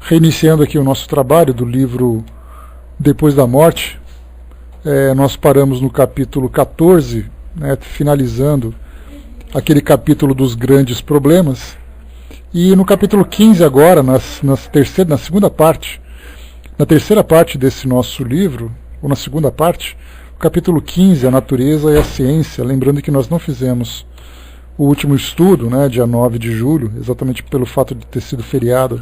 Reiniciando aqui o nosso trabalho do livro Depois da Morte, nós paramos no capítulo 14, né, finalizando aquele capítulo dos grandes problemas, e no capítulo 15 agora, na segunda parte, na terceira parte desse nosso livro, ou na segunda parte, o capítulo 15, a natureza e a ciência, lembrando que nós não fizemos o último estudo, né, dia 9 de julho, exatamente pelo fato de ter sido feriado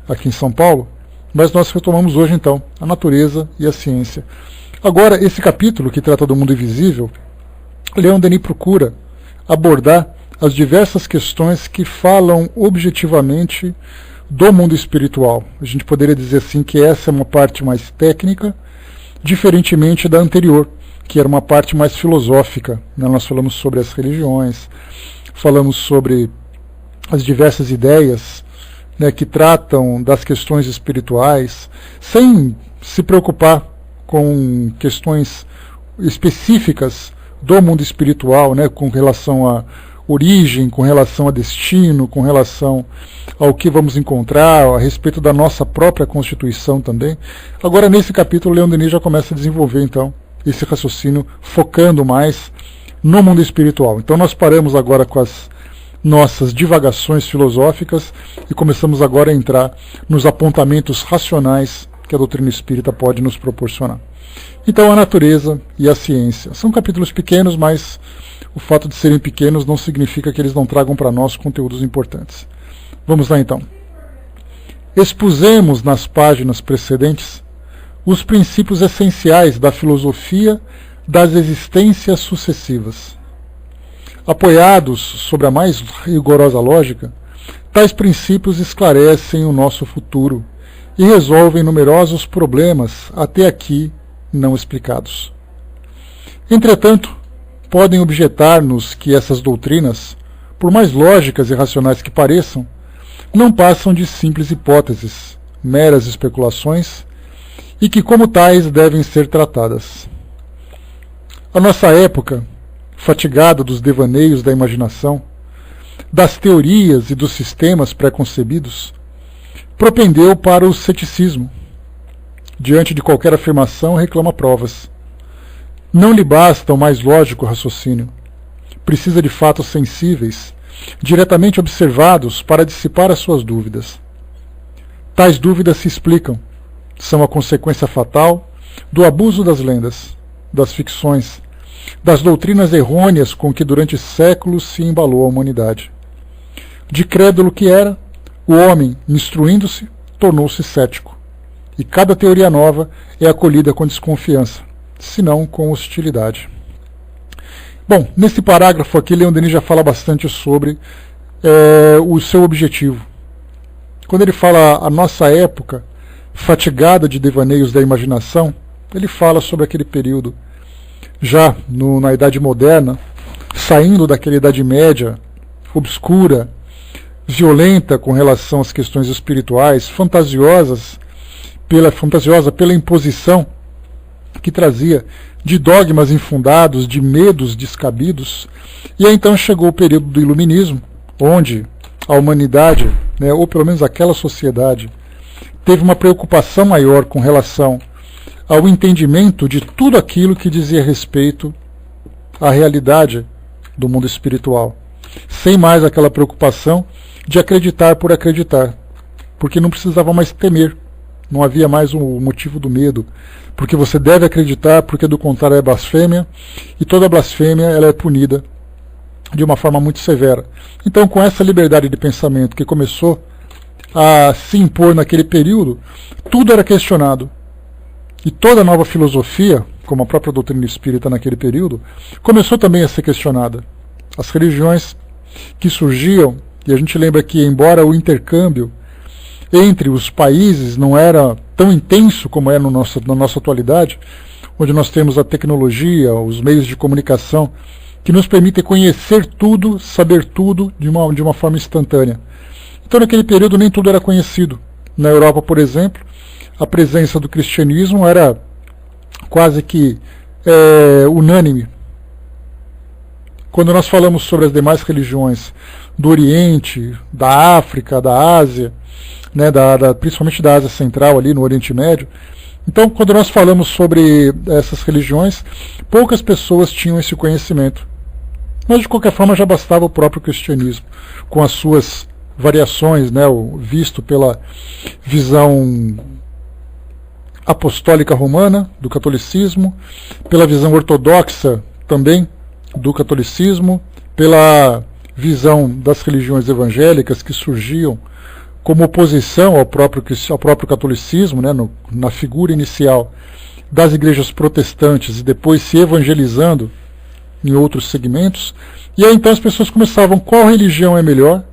aqui em São Paulo, mas nós retomamos hoje então a natureza e a ciência. Agora, esse capítulo que trata do mundo invisível, Leon Denis procura abordar as diversas questões que falam objetivamente do mundo espiritual. A gente poderia dizer assim que essa é uma parte mais técnica, diferentemente da anterior, que era uma parte mais filosófica, né? Nós falamos sobre as religiões, falamos sobre as diversas ideias, né, que tratam das questões espirituais, sem se preocupar com questões específicas do mundo espiritual, né, com relação à origem, com relação a destino, com relação ao que vamos encontrar, a respeito da nossa própria constituição também. Agora, nesse capítulo, Leon Denis já começa a desenvolver, então, esse raciocínio, focando mais no mundo espiritual. Então, nós paramos agora com as nossas divagações filosóficas e começamos agora a entrar nos apontamentos racionais que a doutrina espírita pode nos proporcionar. Então, a natureza e a ciência. São capítulos pequenos, mas o fato de serem pequenos não significa que eles não tragam para nós conteúdos importantes. Vamos lá, então. Expusemos nas páginas precedentes os princípios essenciais da filosofia das existências sucessivas. Apoiados sobre a mais rigorosa lógica, tais princípios esclarecem o nosso futuro e resolvem numerosos problemas até aqui não explicados. Entretanto, podem objetar-nos que essas doutrinas, por mais lógicas e racionais que pareçam, não passam de simples hipóteses, meras especulações, e que como tais devem ser tratadas. A nossa época, fatigada dos devaneios da imaginação, das teorias e dos sistemas pré-concebidos, propendeu para o ceticismo. Diante de qualquer afirmação, reclama provas. Não lhe basta o mais lógico raciocínio. Precisa de fatos sensíveis, diretamente observados para dissipar as suas dúvidas. Tais dúvidas se explicam. São a consequência fatal do abuso das lendas, das ficções, das doutrinas errôneas com que durante séculos se embalou a humanidade. De crédulo que era, o homem, instruindo-se, tornou-se cético, e cada teoria nova é acolhida com desconfiança, se não com hostilidade. Bom, nesse parágrafo aqui, Leon Denis já fala bastante sobre o seu objetivo. Quando ele fala a nossa época, fatigada de devaneios da imaginação, ele fala sobre aquele período já na Idade Moderna, saindo daquela Idade Média obscura, violenta com relação às questões espirituais, fantasiosa pela imposição que trazia de dogmas infundados, de medos descabidos, e aí então chegou o período do Iluminismo, onde a humanidade, né, ou pelo menos aquela sociedade, teve uma preocupação maior com relação ao entendimento de tudo aquilo que dizia respeito à realidade do mundo espiritual, sem mais aquela preocupação de acreditar por acreditar, porque não precisava mais temer, não havia mais o motivo do medo, porque você deve acreditar, porque do contrário é blasfêmia, e toda blasfêmia ela é punida de uma forma muito severa. Então, com essa liberdade de pensamento que começou a se impor naquele período, tudo era questionado. E toda nova filosofia, como a própria doutrina espírita naquele período, começou também a ser questionada. As religiões que surgiam, e a gente lembra que, embora o intercâmbio entre os países não era tão intenso como é na nossa atualidade, onde nós temos a tecnologia, os meios de comunicação, que nos permitem conhecer tudo, saber tudo de uma forma instantânea. Então, naquele período, nem tudo era conhecido. Na Europa, por exemplo, a presença do cristianismo era quase que unânime. Quando nós falamos sobre as demais religiões do Oriente, da África, da Ásia, né, principalmente da Ásia Central, ali no Oriente Médio. Então, quando nós falamos sobre essas religiões, poucas pessoas tinham esse conhecimento. Mas, de qualquer forma, já bastava o próprio cristianismo, com as suas variações, né, visto pela visão apostólica romana do catolicismo, pela visão ortodoxa também do catolicismo, pela visão das religiões evangélicas que surgiam como oposição ao próprio catolicismo, né, na figura inicial das igrejas protestantes e depois se evangelizando em outros segmentos. E aí então as pessoas começavam: qual religião é melhor?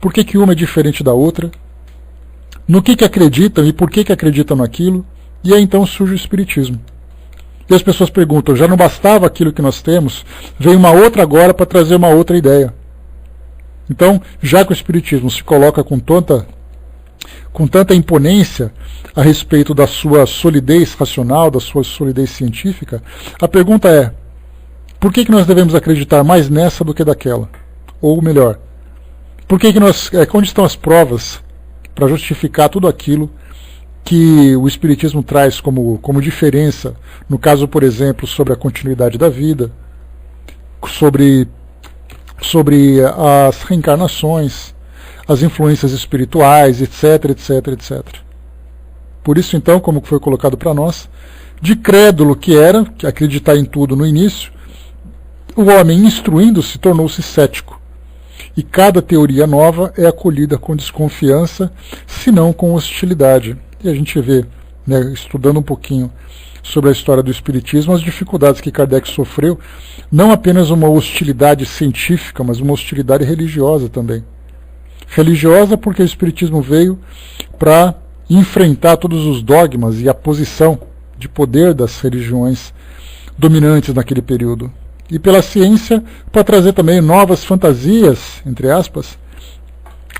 Por que uma é diferente da outra? No que acreditam e por que acreditam naquilo? E aí então surge o Espiritismo. E as pessoas perguntam: já não bastava aquilo que nós temos? Veio uma outra agora para trazer uma outra ideia. Então, já que o Espiritismo se coloca com tanta imponência a respeito da sua solidez racional, da sua solidez científica, a pergunta é: por que nós devemos acreditar mais nessa do que daquela? Ou melhor, onde estão as provas para justificar tudo aquilo que o Espiritismo traz como diferença, no caso, por exemplo, sobre a continuidade da vida, sobre as reencarnações, as influências espirituais, etc, etc, etc. Por isso, então, como foi colocado para nós, de crédulo que era, que acreditar em tudo no início, o homem, instruindo-se, tornou-se cético. E cada teoria nova é acolhida com desconfiança, se não com hostilidade. E a gente vê, né, estudando um pouquinho sobre a história do Espiritismo, as dificuldades que Kardec sofreu, não apenas uma hostilidade científica, mas uma hostilidade religiosa também. Religiosa porque o Espiritismo veio para enfrentar todos os dogmas e a posição de poder das religiões dominantes naquele período. E pela ciência, para trazer também novas fantasias, entre aspas,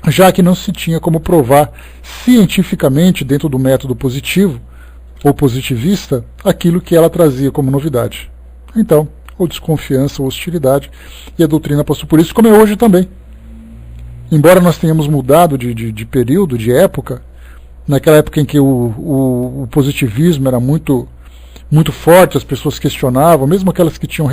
já que não se tinha como provar cientificamente, dentro do método positivo ou positivista, aquilo que ela trazia como novidade. Então, ou desconfiança ou hostilidade, e a doutrina passou por isso, como é hoje também. Embora nós tenhamos mudado de período, de época, naquela época em que o positivismo era muito forte, as pessoas questionavam, mesmo aquelas que tinham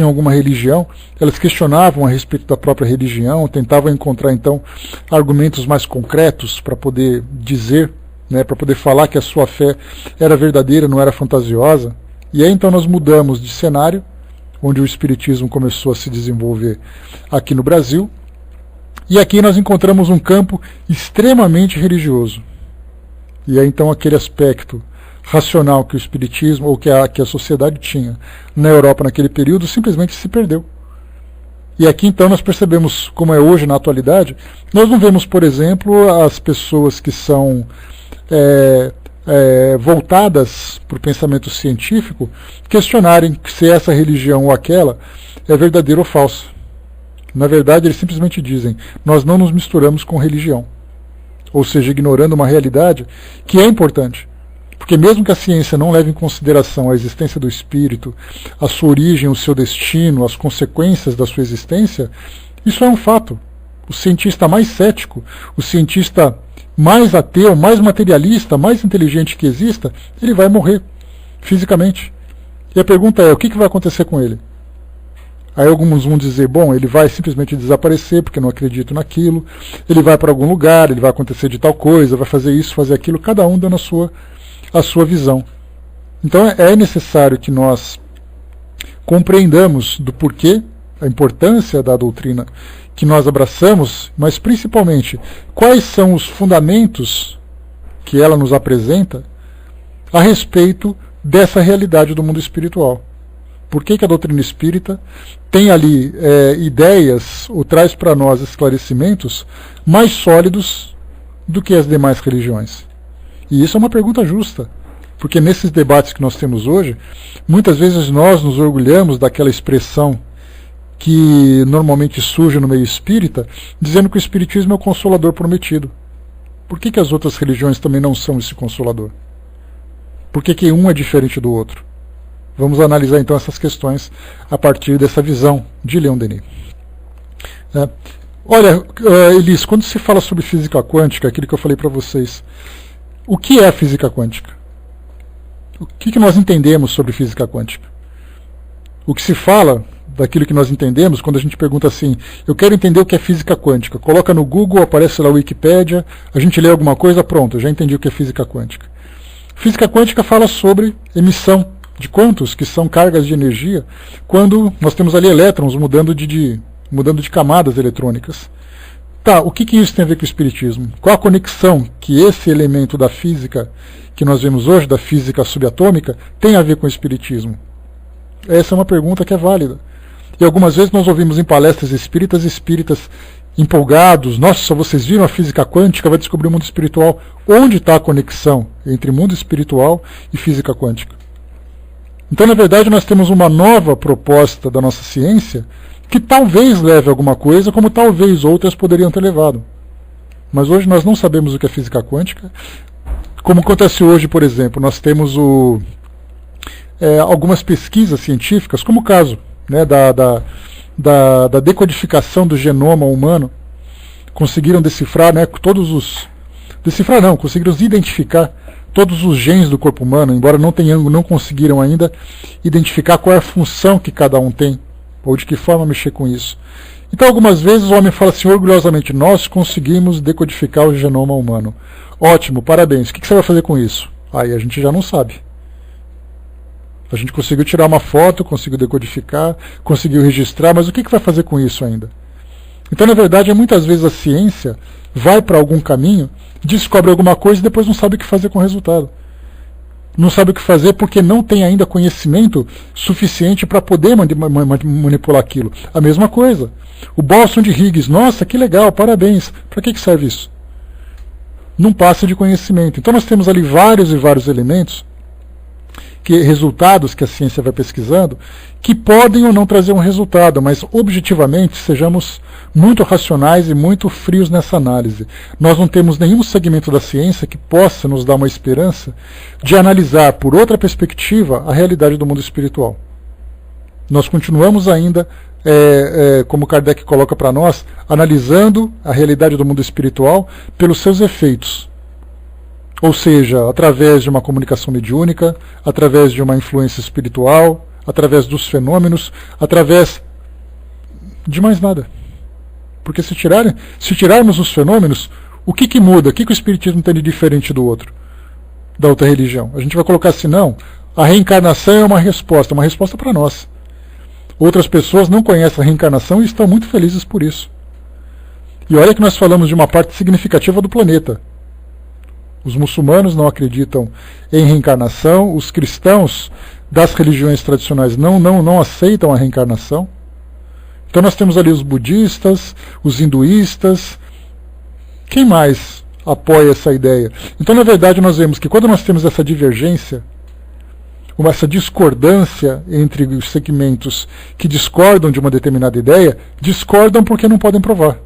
alguma religião, elas questionavam a respeito da própria religião, tentavam encontrar então argumentos mais concretos para poder dizer, né, para poder falar que a sua fé era verdadeira, não era fantasiosa. E aí então nós mudamos de cenário, onde o Espiritismo começou a se desenvolver aqui no Brasil, e aqui nós encontramos um campo extremamente religioso. E aí então aquele aspecto racional que o Espiritismo, ou que a sociedade tinha na Europa naquele período, simplesmente se perdeu. E aqui então nós percebemos, como é hoje na atualidade, nós não vemos, por exemplo, as pessoas que são voltadas para o pensamento científico questionarem se essa religião ou aquela é verdadeira ou falsa. Na verdade, eles simplesmente dizem: nós não nos misturamos com religião. Ou seja, ignorando uma realidade que é importante. Porque mesmo que a ciência não leve em consideração a existência do espírito, a sua origem, o seu destino, as consequências da sua existência, isso é um fato. O cientista mais cético, o cientista mais ateu, mais materialista, mais inteligente que exista, ele vai morrer fisicamente. E a pergunta é: o que vai acontecer com ele? Aí alguns vão dizer: bom, ele vai simplesmente desaparecer porque não acredito naquilo, ele vai para algum lugar, ele vai acontecer de tal coisa, vai fazer isso, fazer aquilo, cada um dando a sua visão. Então é necessário que nós compreendamos do porquê, a importância da doutrina que nós abraçamos, mas principalmente quais são os fundamentos que ela nos apresenta a respeito dessa realidade do mundo espiritual. Por que a doutrina espírita tem ali ideias, ou traz para nós esclarecimentos mais sólidos do que as demais religiões? E isso é uma pergunta justa, porque nesses debates que nós temos hoje, muitas vezes nós nos orgulhamos daquela expressão que normalmente surge no meio espírita, dizendo que o espiritismo é o consolador prometido. Por que as outras religiões também não são esse consolador? Por que um é diferente do outro? Vamos analisar então essas questões a partir dessa visão de Leon Denis. Olha, Elis, quando se fala sobre física quântica, aquilo que eu falei para vocês, o que é a física quântica? O que nós entendemos sobre física quântica? O que se fala daquilo que nós entendemos, quando a gente pergunta assim, eu quero entender o que é física quântica, coloca no Google, aparece lá a Wikipédia, a gente lê alguma coisa, pronto, eu já entendi o que é física quântica. Física quântica fala sobre emissão de quantos, que são cargas de energia, quando nós temos ali elétrons mudando de camadas eletrônicas. Tá, o que isso tem a ver com o espiritismo? Qual a conexão que esse elemento da física que nós vemos hoje, da física subatômica, tem a ver com o espiritismo? Essa é uma pergunta que é válida. E algumas vezes nós ouvimos em palestras espíritas empolgados, nossa, vocês viram a física quântica, vai descobrir o mundo espiritual. Onde está a conexão entre mundo espiritual e física quântica? Então, na verdade, nós temos uma nova proposta da nossa ciência que talvez leve a alguma coisa, como talvez outras poderiam ter levado. Mas hoje nós não sabemos o que é física quântica. Como acontece hoje, por exemplo, nós temos algumas pesquisas científicas, como o caso, né, da decodificação do genoma humano. Conseguiram decifrar, né, conseguiram identificar todos os genes do corpo humano, embora não conseguiram ainda identificar qual é a função que cada um tem, ou de que forma mexer com isso. Então, algumas vezes o homem fala assim, orgulhosamente, nós conseguimos decodificar o genoma humano. Ótimo, parabéns. O que você vai fazer com isso? Aí a gente já não sabe. A gente conseguiu tirar uma foto, conseguiu decodificar, conseguiu registrar, mas o que vai fazer com isso ainda? Então, na verdade, muitas vezes a ciência vai para algum caminho, descobre alguma coisa e depois não sabe o que fazer com o resultado. Não sabe o que fazer porque não tem ainda conhecimento suficiente para poder manipular aquilo. A mesma coisa. O bóson de Higgs, nossa, que legal, parabéns. Para que serve isso? Não passa de conhecimento. Então nós temos ali vários e vários elementos, resultados que a ciência vai pesquisando, que podem ou não trazer um resultado, mas objetivamente sejamos muito racionais e muito frios nessa análise. Nós não temos nenhum segmento da ciência que possa nos dar uma esperança de analisar por outra perspectiva a realidade do mundo espiritual. Nós continuamos ainda, como Kardec coloca para nós, analisando a realidade do mundo espiritual pelos seus efeitos. Ou seja, através de uma comunicação mediúnica, através de uma influência espiritual, através dos fenômenos, através de mais nada. Porque se tirarmos os fenômenos, o que muda? O que o Espiritismo tem de diferente da outra religião? A gente vai colocar assim, não, a reencarnação é uma resposta para nós. Outras pessoas não conhecem a reencarnação e estão muito felizes por isso. E olha que nós falamos de uma parte significativa do planeta. Os muçulmanos não acreditam em reencarnação, os cristãos das religiões tradicionais não aceitam a reencarnação. Então nós temos ali os budistas, os hinduístas. Quem mais apoia essa ideia? Então, na verdade, nós vemos que quando nós temos essa divergência, essa discordância entre os segmentos que discordam de uma determinada ideia, discordam porque não podem provar.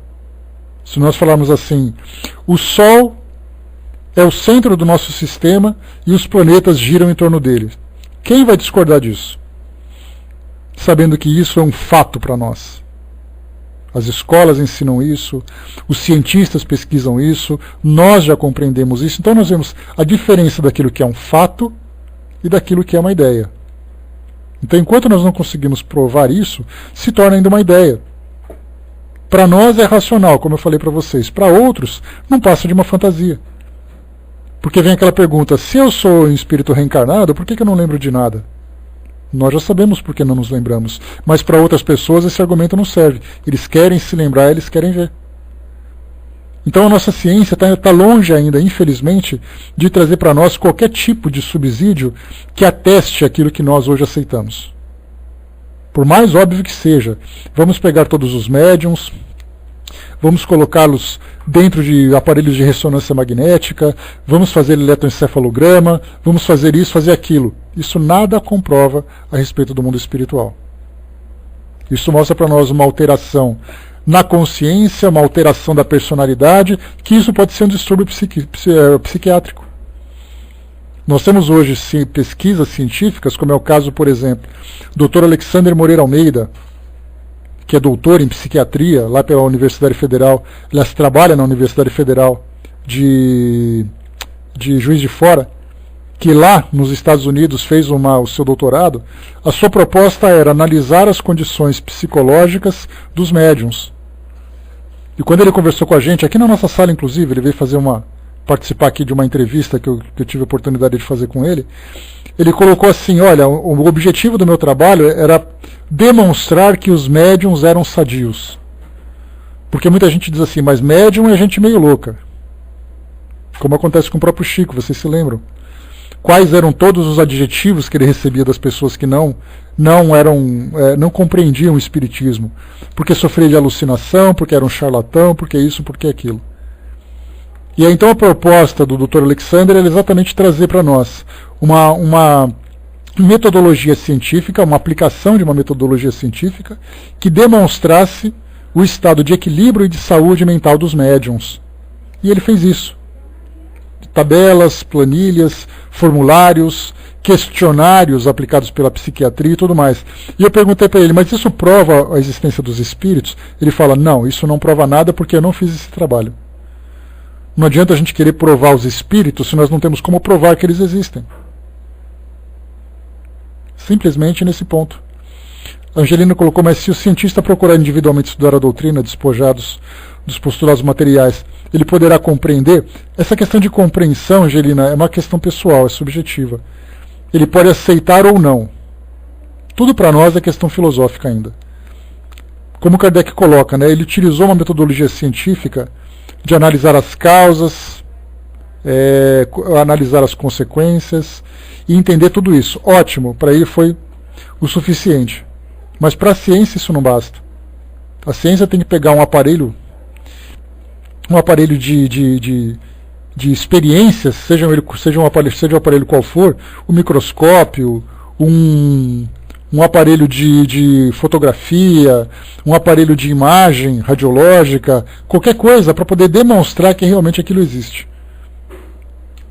Se nós falarmos assim, o Sol é o centro do nosso sistema e os planetas giram em torno dele. Quem vai discordar disso? Sabendo que isso é um fato para nós. As escolas ensinam isso, os cientistas pesquisam isso, nós já compreendemos isso. Então nós vemos a diferença daquilo que é um fato e daquilo que é uma ideia. Então, enquanto nós não conseguimos provar isso, se torna ainda uma ideia. Para nós é racional, como eu falei para vocês. Para outros, não passa de uma fantasia. Porque vem aquela pergunta, se eu sou um espírito reencarnado, por que eu não lembro de nada? Nós já sabemos por que não nos lembramos. Mas para outras pessoas esse argumento não serve. Eles querem se lembrar, eles querem ver. Então a nossa ciência está longe ainda, infelizmente, de trazer para nós qualquer tipo de subsídio que ateste aquilo que nós hoje aceitamos. Por mais óbvio que seja, vamos pegar todos os médiums, vamos colocá-los dentro de aparelhos de ressonância magnética, vamos fazer eletroencefalograma, vamos fazer isso, fazer aquilo. Isso nada comprova a respeito do mundo espiritual. Isso mostra para nós uma alteração na consciência, uma alteração da personalidade, que isso pode ser um distúrbio psiquiátrico. Nós temos hoje pesquisas científicas, como é o caso, por exemplo, do Dr. Alexander Moreira Almeida, que é doutor em psiquiatria, lá pela Universidade Federal, aliás, trabalha na Universidade Federal de Juiz de Fora, que lá nos Estados Unidos fez o seu doutorado. A sua proposta era analisar as condições psicológicas dos médiums. E quando ele conversou com a gente, aqui na nossa sala inclusive, ele veio participar aqui de uma entrevista que eu tive a oportunidade de fazer com ele, ele colocou assim: olha, o objetivo do meu trabalho era demonstrar que os médiums eram sadios. Porque muita gente diz assim, mas médium é gente meio louca. Como acontece com o próprio Chico, vocês se lembram? Quais eram todos os adjetivos que ele recebia das pessoas que não compreendiam o espiritismo? Porque sofria de alucinação, porque era um charlatão, porque isso, porque aquilo. E aí, então a proposta do Dr. Alexander é exatamente trazer para nós uma metodologia científica, uma aplicação de uma metodologia científica que demonstrasse o estado de equilíbrio e de saúde mental dos médiums. E ele fez isso. Tabelas, planilhas, formulários, questionários aplicados pela psiquiatria e tudo mais. E eu perguntei para ele, mas isso prova a existência dos espíritos? Ele fala, não, isso não prova nada porque eu não fiz esse trabalho. Não adianta a gente querer provar os espíritos se nós não temos como provar que eles existem. Simplesmente nesse ponto. A Angelina colocou, mas se o cientista procurar individualmente estudar a doutrina, despojados dos postulados materiais, ele poderá compreender? Essa questão de compreensão, Angelina, é uma questão pessoal, é subjetiva. Ele pode aceitar ou não. Tudo para nós é questão filosófica ainda. Como Kardec coloca, né, ele utilizou uma metodologia científica de analisar as causas, analisar as consequências e entender tudo isso. Ótimo, para ele foi o suficiente. Mas para a ciência isso não basta. A ciência tem que pegar um aparelho de experiências, seja um aparelho qual for, um microscópio, um aparelho de fotografia, um aparelho de imagem radiológica, qualquer coisa para poder demonstrar que realmente aquilo existe.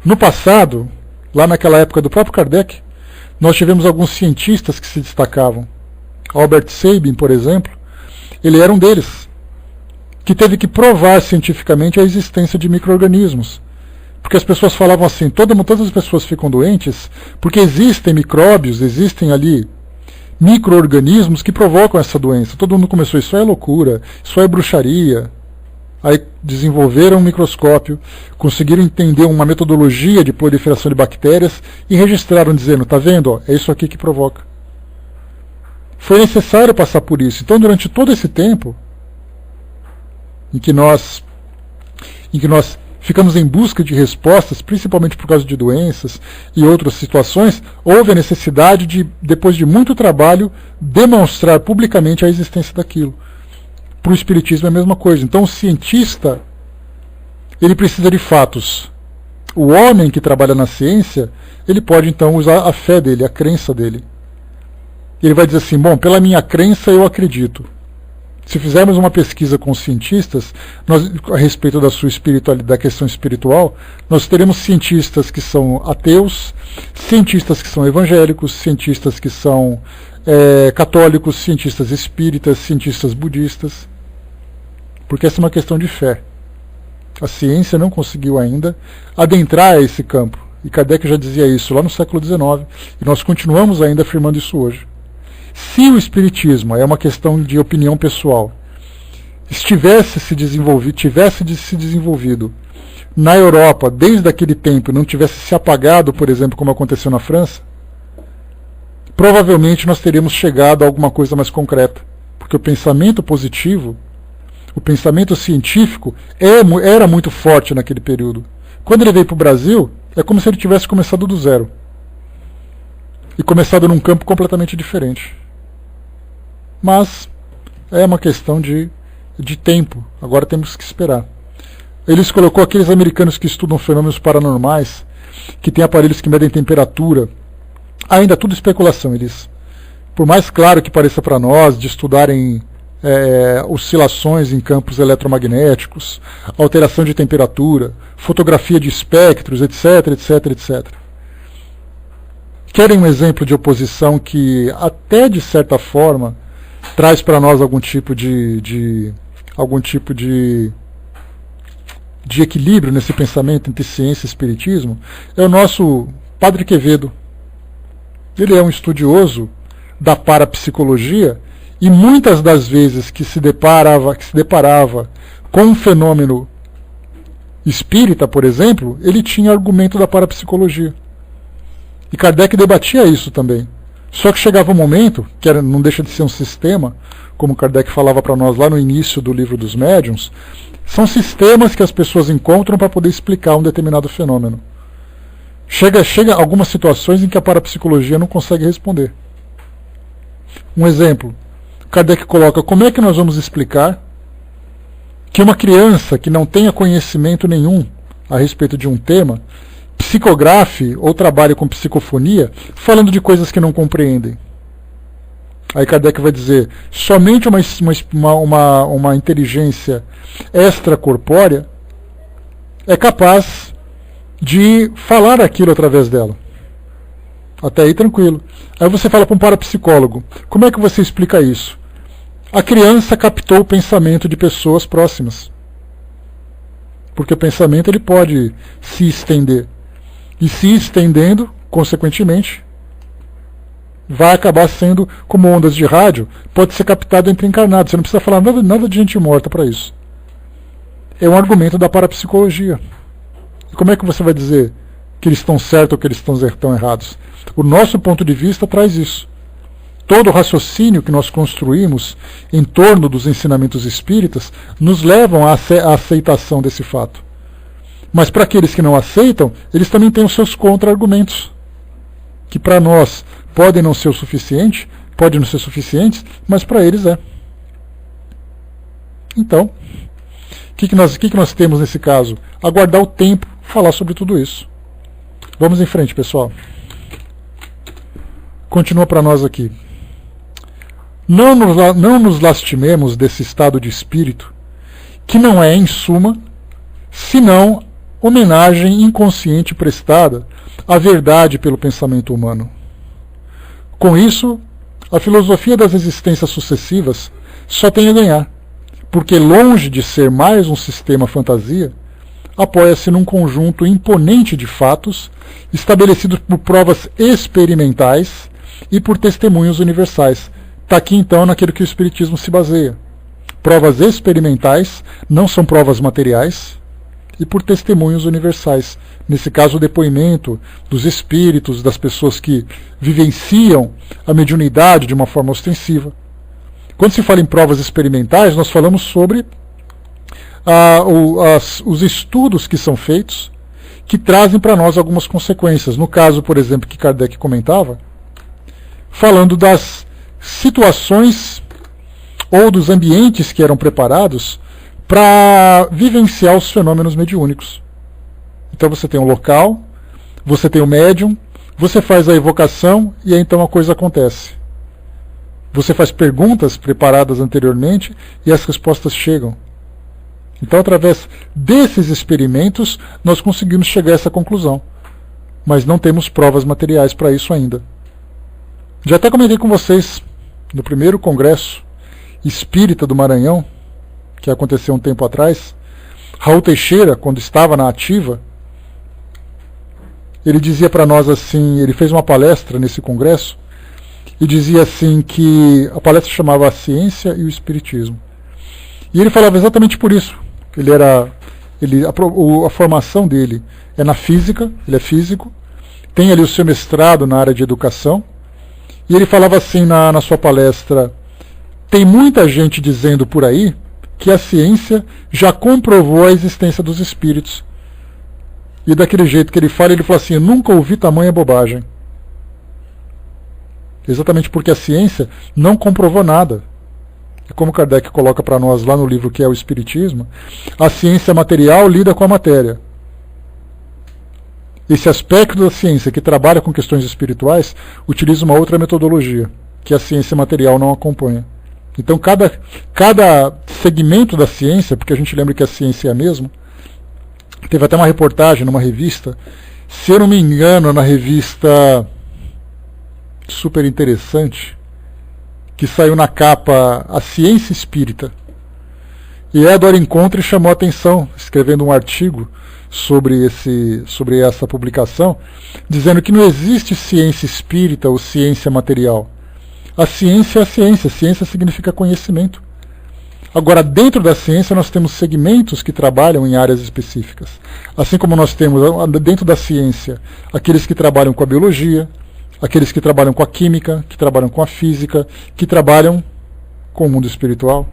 No passado, lá naquela época do próprio Kardec, nós tivemos alguns cientistas que se destacavam. Albert Sabin, por exemplo, ele era um deles, que teve que provar cientificamente a existência de micro-organismos. Porque as pessoas falavam assim, todas as pessoas ficam doentes porque existem micróbios, existem ali micro-organismos que provocam essa doença. Todo mundo começou, isso é loucura, isso é bruxaria. Aí desenvolveram um microscópio, conseguiram entender uma metodologia de proliferação de bactérias e registraram dizendo, tá vendo, ó, é isso aqui que provoca. Foi necessário passar por isso. Então, durante todo esse tempo em que nós ficamos em busca de respostas, principalmente por causa de doenças e outras situações, houve a necessidade de, depois de muito trabalho, demonstrar publicamente a existência daquilo. Para o Espiritismo é a mesma coisa. Então o cientista, ele precisa de fatos. O homem que trabalha na ciência, ele pode então usar a fé dele, a crença dele. Ele vai dizer assim, bom, pela minha crença eu acredito. Se fizermos uma pesquisa com os cientistas a respeito da sua espiritualidade, da questão espiritual, nós teremos cientistas que são ateus, cientistas que são evangélicos, cientistas que são católicos, cientistas espíritas, cientistas budistas, porque essa é uma questão de fé. A ciência não conseguiu ainda adentrar esse campo, e Kardec já dizia isso lá no século XIX, e nós continuamos ainda afirmando isso hoje. Se o Espiritismo é uma questão de opinião pessoal, tivesse se desenvolvido na Europa desde aquele tempo e não tivesse se apagado, por exemplo, como aconteceu na França, provavelmente nós teríamos chegado a alguma coisa mais concreta. Porque o pensamento positivo, o pensamento científico era muito forte naquele período. Quando ele veio para o Brasil, é como se ele tivesse começado do zero. E começado num campo completamente diferente. Mas é uma questão de tempo. Agora temos que esperar. Eles colocou aqueles americanos que estudam fenômenos paranormais, que têm aparelhos que medem temperatura. Ainda tudo especulação. Eles, por mais claro que pareça para nós, de estudarem oscilações em campos eletromagnéticos, alteração de temperatura, fotografia de espectros, etc, etc, etc. Querem um exemplo de oposição que até de certa forma traz para nós algum tipo de equilíbrio nesse pensamento entre ciência e espiritismo, é o nosso Padre Quevedo. Ele é um estudioso da parapsicologia e muitas das vezes que se deparava com um fenômeno espírita, por exemplo, ele tinha argumento da parapsicologia. E Kardec debatia isso também. Só que chegava um momento, que não deixa de ser um sistema, como Kardec falava para nós lá no início do Livro dos Médiuns, são sistemas que as pessoas encontram para poder explicar um determinado fenômeno. Chega algumas situações em que a parapsicologia não consegue responder. Um exemplo, Kardec coloca: como é que nós vamos explicar que uma criança que não tenha conhecimento nenhum a respeito de um tema psicografe ou trabalhe com psicofonia falando de coisas que não compreendem? Aí Kardec vai dizer: somente uma inteligência extracorpórea é capaz de falar aquilo através dela. Até aí tranquilo. Aí você fala para um parapsicólogo: como é que você explica isso? A criança captou o pensamento de pessoas próximas. Porque o pensamento ele pode se estender. E se estendendo, consequentemente, vai acabar sendo como ondas de rádio, pode ser captado entre encarnados. Você não precisa falar nada de gente morta para isso. É um argumento da parapsicologia. E como é que você vai dizer que eles estão certos ou que eles estão errados? O nosso ponto de vista traz isso. Todo o raciocínio que nós construímos em torno dos ensinamentos espíritas nos levam à aceitação desse fato. Mas para aqueles que não aceitam, eles também têm os seus contra-argumentos, que para nós podem não ser suficientes, mas para eles é. Então, o que nós temos nesse caso? Aguardar o tempo, falar sobre tudo isso. Vamos em frente, pessoal. Continua para nós aqui. Não nos lastimemos desse estado de espírito, que não é, em suma, senão homenagem inconsciente prestada à verdade pelo pensamento humano. Com isso, a filosofia das existências sucessivas só tem a ganhar, porque longe de ser mais um sistema fantasia, apoia-se num conjunto imponente de fatos estabelecidos por provas experimentais e por testemunhos universais. Está aqui então naquilo que o Espiritismo se baseia. Provas experimentais, não são provas materiais, e por testemunhos universais. Nesse caso, o depoimento dos espíritos, das pessoas que vivenciam a mediunidade de uma forma ostensiva. Quando se fala em provas experimentais, nós falamos sobre os estudos que são feitos, que trazem para nós algumas consequências. No caso, por exemplo, que Kardec comentava, falando das situações ou dos ambientes que eram preparados para vivenciar os fenômenos mediúnicos. Então você tem um local, você tem o médium, você faz a evocação e aí então a coisa acontece. Você faz perguntas preparadas anteriormente e as respostas chegam. Então, através desses experimentos, nós conseguimos chegar a essa conclusão. Mas não temos provas materiais para isso ainda. Já até comentei com vocês no primeiro congresso espírita do Maranhão, que aconteceu um tempo atrás, Raul Teixeira, quando estava na ativa, ele dizia para nós assim, ele fez uma palestra nesse congresso, e dizia assim que a palestra chamava A Ciência e o Espiritismo. E ele falava exatamente por isso. A formação dele é na física, ele é físico, tem ali o seu mestrado na área de educação, e ele falava assim na sua palestra: tem muita gente dizendo por aí que a ciência já comprovou a existência dos espíritos. E daquele jeito que ele fala, ele fala assim: eu nunca ouvi tamanha bobagem. Exatamente porque a ciência não comprovou nada. E como Kardec coloca para nós lá no livro que é o Espiritismo, a ciência material lida com a matéria. Esse aspecto da ciência que trabalha com questões espirituais utiliza uma outra metodologia, que a ciência material não acompanha. Então cada segmento da ciência, porque a gente lembra que a ciência é a mesma, teve até uma reportagem numa revista, se eu não me engano, na revista super interessante, que saiu na capa A Ciência Espírita. E Edward Encontre chamou a atenção, escrevendo um artigo sobre essa publicação, dizendo que não existe ciência espírita ou ciência material. A ciência é a ciência. Ciência significa conhecimento. Agora, dentro da ciência, nós temos segmentos que trabalham em áreas específicas. Assim como nós temos, dentro da ciência, aqueles que trabalham com a biologia, aqueles que trabalham com a química, que trabalham com a física, que trabalham com o mundo espiritual.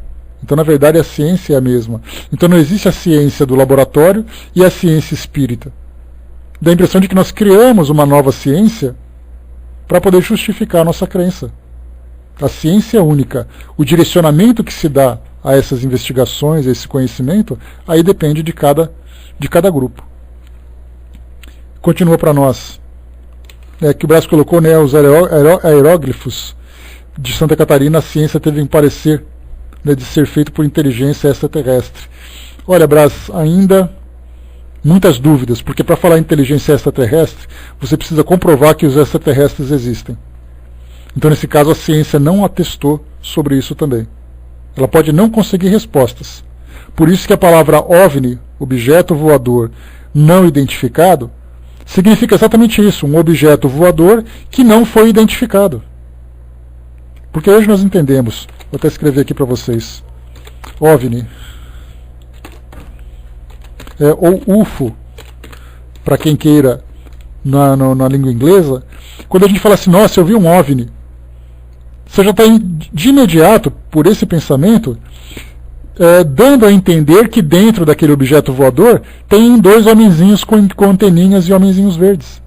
Então, na verdade, a ciência é a mesma. Então, não existe a ciência do laboratório e a ciência espírita. Dá a impressão de que nós criamos uma nova ciência para poder justificar a nossa crença. A ciência é única. O direcionamento que se dá a essas investigações, a esse conhecimento, aí depende de cada grupo. Continua para nós. Que o Brás colocou, né, os aeróglifos de Santa Catarina, a ciência teve um parecer, né, de ser feito por inteligência extraterrestre. Olha, Brás, ainda muitas dúvidas, porque para falar em inteligência extraterrestre, você precisa comprovar que os extraterrestres existem. Então, nesse caso, a ciência não atestou sobre isso também. Ela pode não conseguir respostas. Por isso que a palavra OVNI, objeto voador não identificado, significa exatamente isso, um objeto voador que não foi identificado. Porque hoje nós entendemos, vou até escrever aqui para vocês, OVNI, ou UFO, para quem queira na língua inglesa, quando a gente fala assim, nossa, eu vi um OVNI, você já está de imediato, por esse pensamento, dando a entender que dentro daquele objeto voador tem dois homenzinhos com anteninhas e homenzinhos verdes.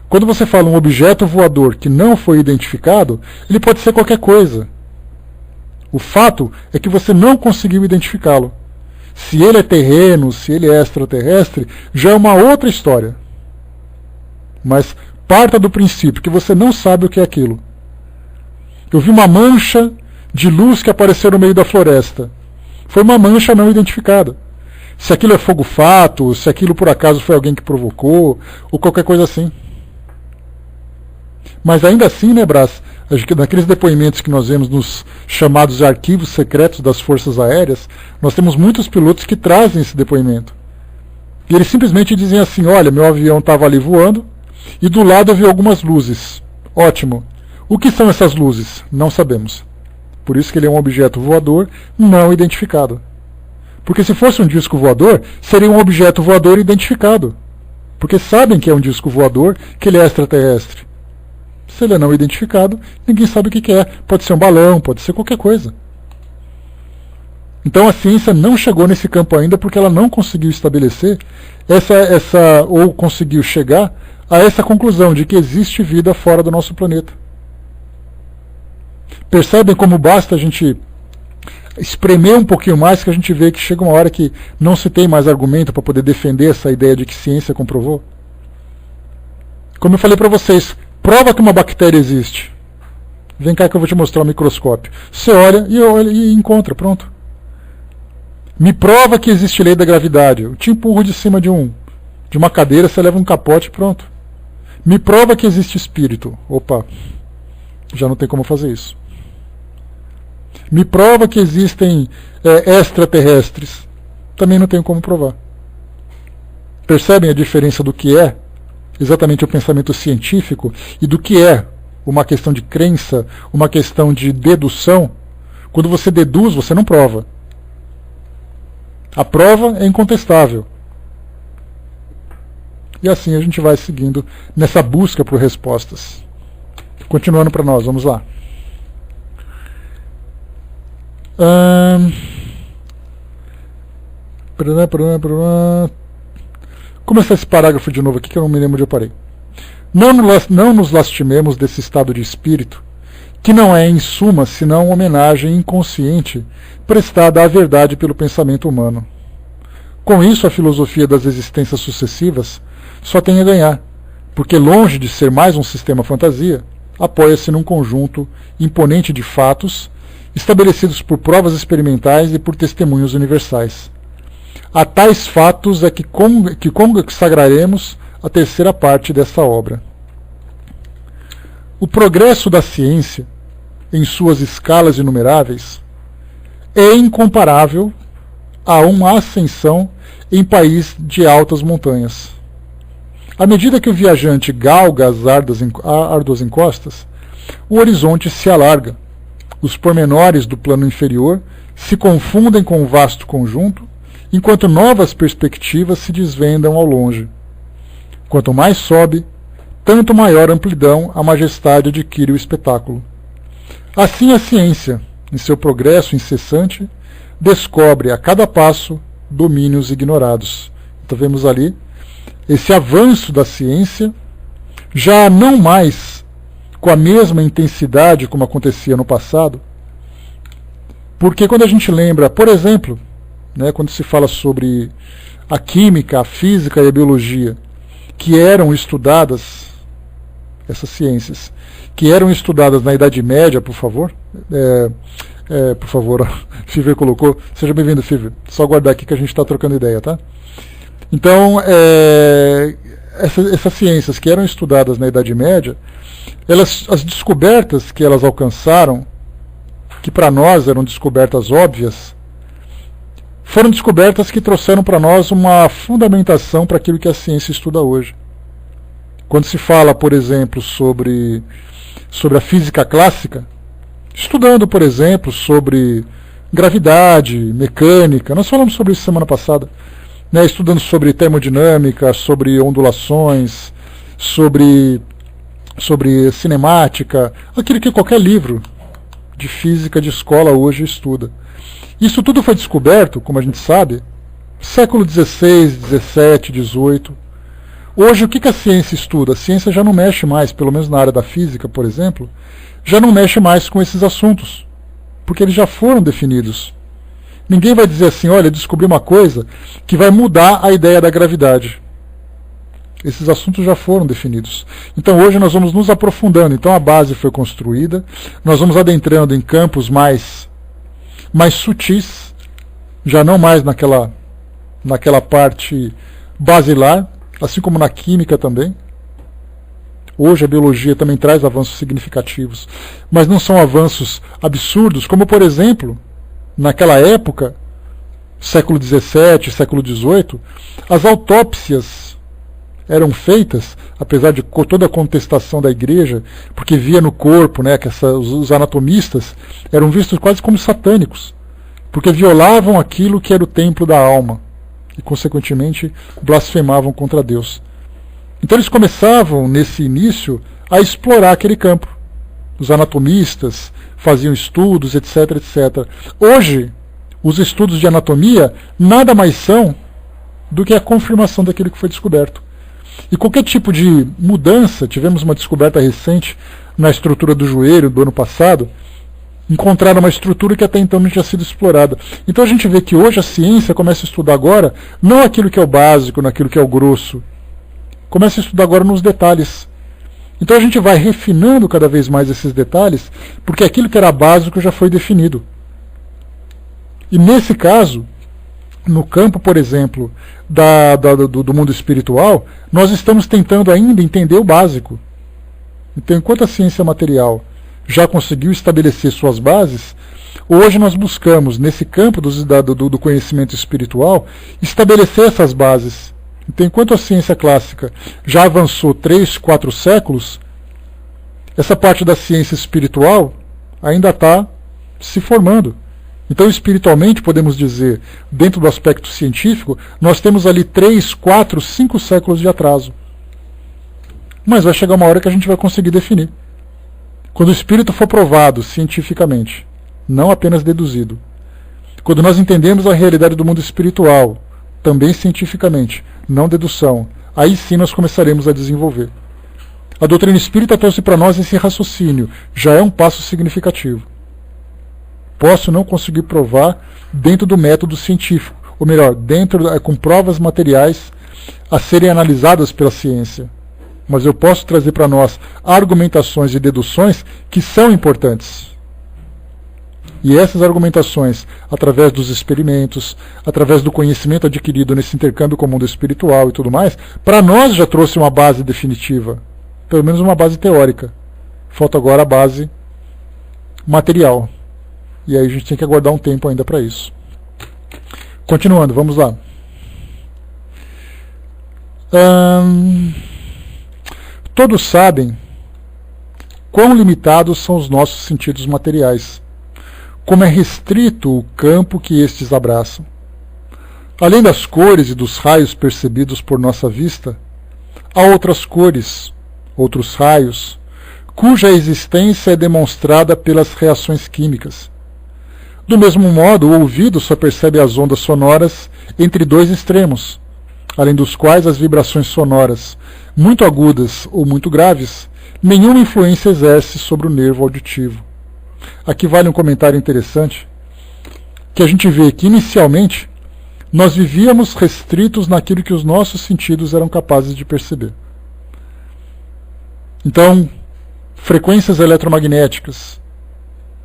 Quando você fala um objeto voador que não foi identificado, ele pode ser qualquer coisa. O fato é que você não conseguiu identificá-lo. Se ele é terreno, se ele é extraterrestre, já é uma outra história. Mas parta do princípio que você não sabe o que é aquilo. Eu vi uma mancha de luz que apareceu no meio da floresta. Foi uma mancha não identificada. Se aquilo é fogo-fato, se aquilo por acaso foi alguém que provocou, ou qualquer coisa assim. Mas ainda assim, né, Brás, naqueles depoimentos que nós vemos nos chamados arquivos secretos das Forças Aéreas, nós temos muitos pilotos que trazem esse depoimento. E eles simplesmente dizem assim, olha, meu avião estava ali voando, e do lado eu vi algumas luzes. Ótimo. O que são essas luzes? Não sabemos. Por isso que ele é um objeto voador não identificado. Porque se fosse um disco voador, seria um objeto voador identificado. Porque sabem que é um disco voador, que ele é extraterrestre. Se ele é não identificado, ninguém sabe o que é. Pode ser um balão, pode ser qualquer coisa. Então a ciência não chegou nesse campo ainda porque ela não conseguiu estabelecer ou conseguiu chegar a essa conclusão de que existe vida fora do nosso planeta. Percebem como basta a gente espremer um pouquinho mais que a gente vê que chega uma hora que não se tem mais argumento para poder defender essa ideia de que ciência comprovou? Como eu falei para vocês, prova que uma bactéria existe. Vem cá que eu vou te mostrar o microscópio. Você olha e encontra, pronto. Me prova que existe lei da gravidade. Eu te empurro de cima de uma cadeira, você leva um capote, pronto. Me prova que existe espírito. Opa, já não tem como fazer isso. Me prova que existem extraterrestres. Também não tenho como provar. Percebem a diferença do que é exatamente o pensamento científico e do que é uma questão de crença, uma questão de dedução? Quando você deduz, você não prova. A prova é incontestável. E assim a gente vai seguindo nessa busca por respostas. Continuando para nós, vamos lá. Começar esse parágrafo de novo aqui que eu não me lembro onde eu parei. Não nos lastimemos desse estado de espírito, que não é em suma senão uma homenagem inconsciente prestada à verdade pelo pensamento humano. Com isso, a filosofia das existências sucessivas só tem a ganhar, porque longe de ser mais um sistema fantasia, apoia-se num conjunto imponente de fatos estabelecidos por provas experimentais e por testemunhos universais. A tais fatos é que consagraremos a terceira parte dessa obra. O progresso da ciência em suas escalas inumeráveis, é incomparável a uma ascensão em país de altas montanhas. À medida que o viajante galga as árduas encostas, o horizonte se alarga, os pormenores do plano inferior se confundem com o vasto conjunto, enquanto novas perspectivas se desvendam ao longe. Quanto mais sobe, tanto maior amplidão a majestade adquire o espetáculo. Assim a ciência, em seu progresso incessante, descobre a cada passo domínios ignorados. Então vemos ali esse avanço da ciência, já não mais com a mesma intensidade como acontecia no passado, porque quando a gente lembra, por exemplo, quando se fala sobre a química, a física e a biologia, que eram estudadas, essas ciências, que eram estudadas na Idade Média, por favor, por favor, Fiver colocou, seja bem-vindo, Fiver, só aguardar aqui que a gente está trocando ideia, tá? Então, essas ciências que eram estudadas na Idade Média, as descobertas que elas alcançaram, que para nós eram descobertas óbvias, foram descobertas que trouxeram para nós uma fundamentação para aquilo que a ciência estuda hoje. Quando se fala, por exemplo, sobre a física clássica, estudando, por exemplo, sobre gravidade, mecânica, nós falamos sobre isso semana passada, estudando sobre termodinâmica, sobre ondulações, sobre cinemática, aquilo que qualquer livro de física de escola hoje estuda. Isso tudo foi descoberto, como a gente sabe, século XVI, XVII, XVIII. Hoje, o que a ciência estuda? A ciência já não mexe mais, pelo menos na área da física, por exemplo, já não mexe mais com esses assuntos, porque eles já foram definidos. Ninguém vai dizer assim, olha, descobri uma coisa que vai mudar a ideia da gravidade. Esses assuntos já foram definidos. Então hoje nós vamos nos aprofundando. Então a base foi construída, nós vamos adentrando em campos mais sutis, já não mais naquela parte basilar, assim como na química também. Hoje a biologia também traz avanços significativos, mas não são avanços absurdos, como por exemplo, naquela época, século XVII, século XVIII, as autópsias eram feitas, apesar de toda a contestação da igreja, porque via no corpo, que os anatomistas eram vistos quase como satânicos, porque violavam aquilo que era o templo da alma e, consequentemente, blasfemavam contra Deus. Então eles começavam, nesse início, a explorar aquele campo. Os anatomistas faziam estudos, etc, etc. Hoje, os estudos de anatomia nada mais são do que a confirmação daquilo que foi descoberto. E qualquer tipo de mudança, tivemos uma descoberta recente na estrutura do joelho do ano passado, encontraram uma estrutura que até então não tinha sido explorada. Então a gente vê que hoje a ciência começa a estudar agora, não aquilo que é o básico, naquilo que é o grosso, começa a estudar agora nos detalhes. Então a gente vai refinando cada vez mais esses detalhes, porque aquilo que era básico já foi definido. E nesse caso, no campo, por exemplo, do mundo espiritual, nós estamos tentando ainda entender o básico. Então, enquanto a ciência material já conseguiu estabelecer suas bases, hoje nós buscamos, nesse campo do conhecimento espiritual, estabelecer essas bases. Então, enquanto a ciência clássica já avançou 3, 4 séculos, essa parte da ciência espiritual ainda está se formando. Então, espiritualmente, podemos dizer, dentro do aspecto científico, nós temos ali 3, 4, 5 séculos de atraso. Mas vai chegar uma hora que a gente vai conseguir definir. Quando o espírito for provado cientificamente, não apenas deduzido, quando nós entendemos a realidade do mundo espiritual, também cientificamente, não dedução, aí sim nós começaremos a desenvolver. A doutrina espírita trouxe para nós esse raciocínio, já é um passo significativo. Posso não conseguir provar dentro do método científico, ou melhor, com provas materiais a serem analisadas pela ciência. Mas eu posso trazer para nós argumentações e deduções que são importantes. E essas argumentações, através dos experimentos, através do conhecimento adquirido nesse intercâmbio com o mundo espiritual e tudo mais, para nós já trouxe uma base definitiva, pelo menos uma base teórica. Falta agora a base material. E aí a gente tem que aguardar um tempo ainda para isso. Continuando, vamos lá. Todos sabem quão limitados são os nossos sentidos materiais, como é restrito o campo que estes abraçam. Além das cores e dos raios percebidos por nossa vista, há outras cores, outros raios, cuja existência é demonstrada pelas reações químicas. Do mesmo modo, o ouvido só percebe as ondas sonoras entre dois extremos, além dos quais as vibrações sonoras, muito agudas ou muito graves, nenhuma influência exerce sobre o nervo auditivo. Aqui vale um comentário interessante, que a gente vê que inicialmente nós vivíamos restritos naquilo que os nossos sentidos eram capazes de perceber. Então, frequências eletromagnéticas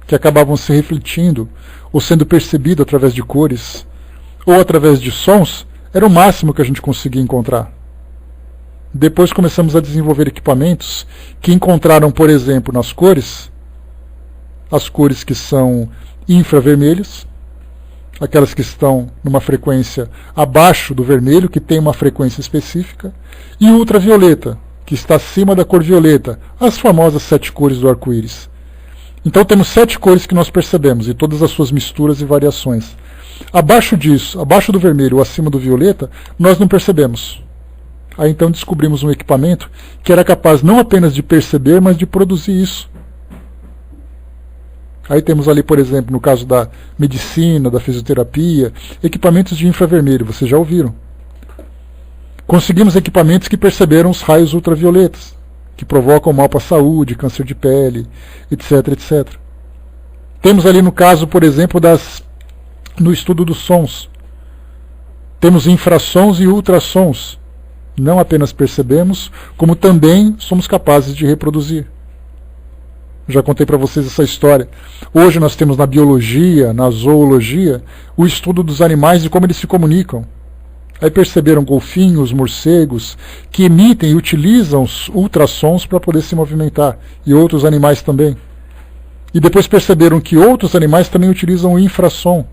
que acabavam se refletindo ou sendo percebido através de cores ou através de sons era o máximo que a gente conseguia encontrar. Depois começamos a desenvolver equipamentos que encontraram, por exemplo, nas cores, as cores que são infravermelhas, aquelas que estão numa frequência abaixo do vermelho, que tem uma frequência específica, e ultravioleta, que está acima da cor violeta, as famosas 7 cores do arco-íris. Então temos 7 cores que nós percebemos, e todas as suas misturas e variações. Abaixo disso, abaixo do vermelho ou acima do violeta, nós não percebemos. Aí então descobrimos um equipamento que era capaz não apenas de perceber, mas de produzir isso. Aí temos ali, por exemplo, no caso da medicina, da fisioterapia, equipamentos de infravermelho, vocês já ouviram. Conseguimos equipamentos que perceberam os raios ultravioletas, que provocam mal para a saúde, câncer de pele, etc, etc. Temos ali no caso, por exemplo, no estudo dos sons. Temos infrassons e ultrassons. Não apenas percebemos, como também somos capazes de reproduzir. Já contei para vocês essa história. Hoje nós temos na biologia, na zoologia, o estudo dos animais e como eles se comunicam. Aí perceberam golfinhos, morcegos, que emitem e utilizam os ultrassons para poder se movimentar, e outros animais também. E depois perceberam que outros animais também utilizam o infrassom,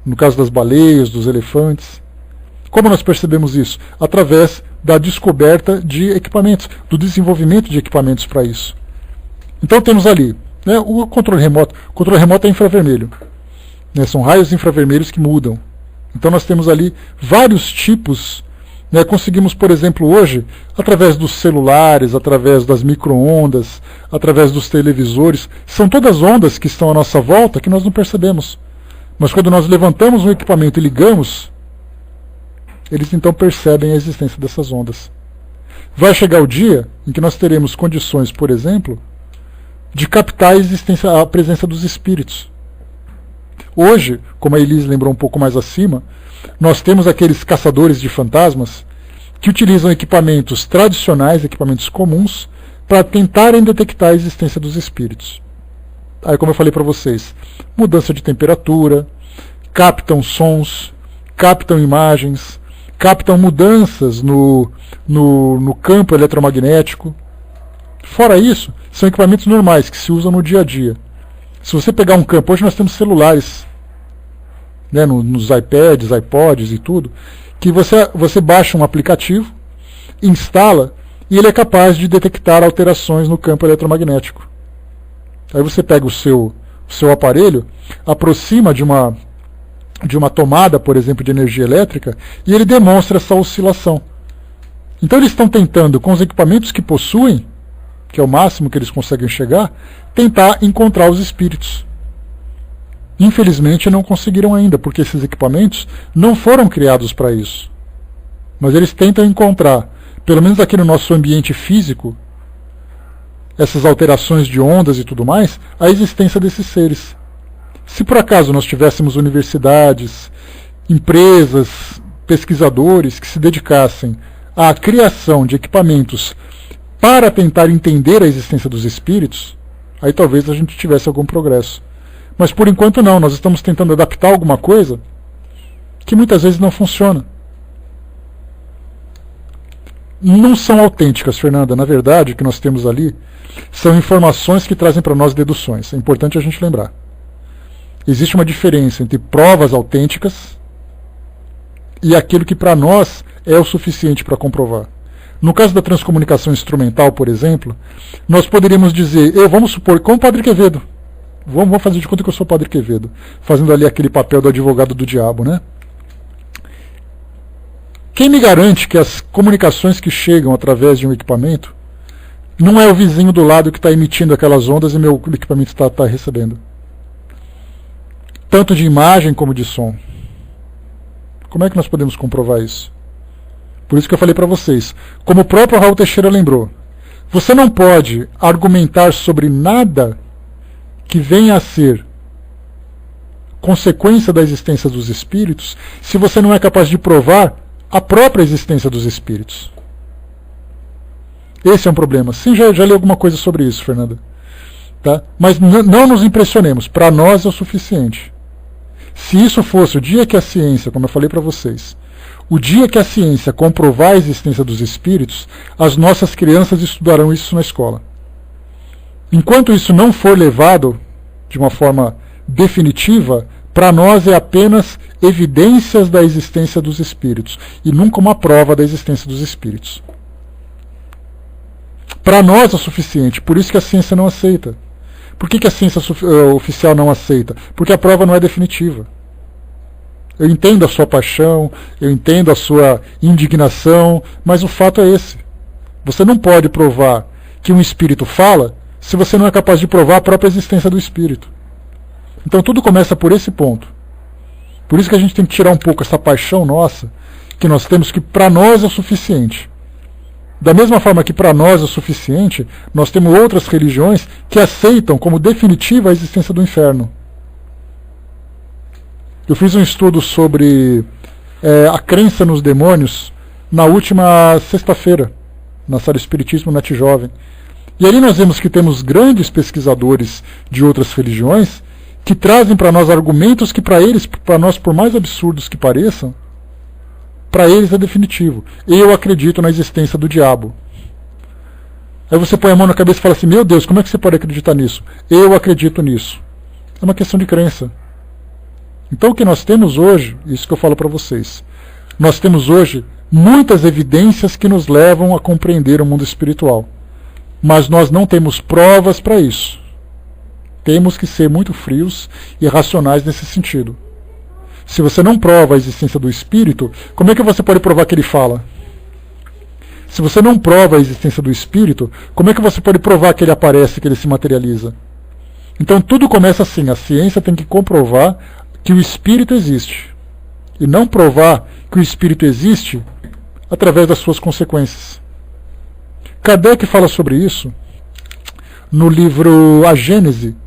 no caso das baleias, dos elefantes. Como nós percebemos isso? Através da descoberta de equipamentos, do desenvolvimento de equipamentos para isso. Então temos ali, né, o controle remoto. O controle remoto é infravermelho. Né, são raios infravermelhos que mudam. Então nós temos ali vários tipos. Né, conseguimos, por exemplo, hoje, através dos celulares, através das micro-ondas, através dos televisores, são todas ondas que estão à nossa volta que nós não percebemos. Mas quando nós levantamos um equipamento e ligamos, eles então percebem a existência dessas ondas. Vai chegar o dia em que nós teremos condições, por exemplo, de captar a presença dos espíritos. Hoje, como a Elise lembrou um pouco mais acima, nós temos aqueles caçadores de fantasmas que utilizam equipamentos tradicionais, equipamentos comuns, para tentarem detectar a existência dos espíritos. Aí, como eu falei para vocês, mudança de temperatura, captam sons, captam imagens, captam mudanças no campo eletromagnético. Fora isso, são equipamentos normais que se usam no dia a dia. Se você pegar um campo, hoje nós temos celulares, né, nos iPads, iPods e tudo, que você baixa um aplicativo, instala, e ele é capaz de detectar alterações no campo eletromagnético. Aí você pega o seu aparelho, aproxima de uma tomada, por exemplo, de energia elétrica, e ele demonstra essa oscilação. Então eles estão tentando, com os equipamentos que possuem, que é o máximo que eles conseguem chegar, tentar encontrar os espíritos. Infelizmente não conseguiram ainda, porque esses equipamentos não foram criados para isso. Mas eles tentam encontrar, pelo menos aqui no nosso ambiente físico, essas alterações de ondas e tudo mais, a existência desses seres. Se por acaso nós tivéssemos universidades, empresas, pesquisadores que se dedicassem à criação de equipamentos para tentar entender a existência dos espíritos, aí talvez a gente tivesse algum progresso. Mas por enquanto não, nós estamos tentando adaptar alguma coisa que muitas vezes não funciona. não são autênticas, Fernanda. Na verdade, o que nós temos ali são informações que trazem para nós deduções. É importante a gente lembrar. Existe uma diferença entre provas autênticas e aquilo que para nós é o suficiente para comprovar. No caso da transcomunicação instrumental, por exemplo, nós poderíamos dizer, vamos supor, como o Padre Quevedo, vamos fazer de conta que eu sou o Padre Quevedo, fazendo ali aquele papel do advogado do diabo, né? Quem me garante que as comunicações que chegam através de um equipamento não é o vizinho do lado que está emitindo aquelas ondas e meu equipamento está recebendo? Tanto de imagem como de som. Como é que nós podemos comprovar isso? Por isso que eu falei para vocês, como o próprio Raul Teixeira lembrou, você não pode argumentar sobre nada que venha a ser consequência da existência dos espíritos se você não é capaz de provar a própria existência dos espíritos. Esse é um problema. Sim, já li alguma coisa sobre isso, Fernanda. Tá? Mas não nos impressionemos. Para nós é o suficiente. Se isso fosse o dia que a ciência, como eu falei para vocês, o dia que a ciência comprovar a existência dos espíritos, as nossas crianças estudarão isso na escola. Enquanto isso não for levado de uma forma definitiva, para nós é apenas evidências da existência dos espíritos e nunca uma prova da existência dos espíritos. Para nós é o suficiente, por isso que a ciência não aceita. Por que a ciência oficial não aceita? Porque a prova não é definitiva. Eu entendo a sua paixão, eu entendo a sua indignação, mas o fato é esse. Você não pode provar que um espírito fala se você não é capaz de provar a própria existência do espírito. Então tudo começa por esse ponto. Por isso que a gente tem que tirar um pouco essa paixão nossa, que nós temos, que para nós é o suficiente. Da mesma forma que para nós é o suficiente, nós temos outras religiões que aceitam como definitiva a existência do inferno. Eu fiz um estudo sobre a crença nos demônios na última sexta-feira, na Sala Espiritismo Net Jovem. E ali nós vemos que temos grandes pesquisadores de outras religiões que trazem para nós argumentos que para nós, por mais absurdos que pareçam, para eles é definitivo. Eu acredito na existência do diabo. Aí você põe a mão na cabeça e fala assim, meu Deus, como é que você pode acreditar nisso? Eu acredito nisso. É uma questão de crença. Então o que nós temos hoje, isso que eu falo para vocês, nós temos hoje muitas evidências que nos levam a compreender o mundo espiritual. Mas nós não temos provas para isso. Temos que ser muito frios e racionais nesse sentido. Se você não prova a existência do espírito, como é que você pode provar que ele fala? Se você não prova a existência do espírito, como é que você pode provar que ele aparece, que ele se materializa? Então tudo começa assim, a ciência tem que comprovar que o espírito existe. E não provar que o espírito existe através das suas consequências. Kardec fala sobre isso no livro A Gênese,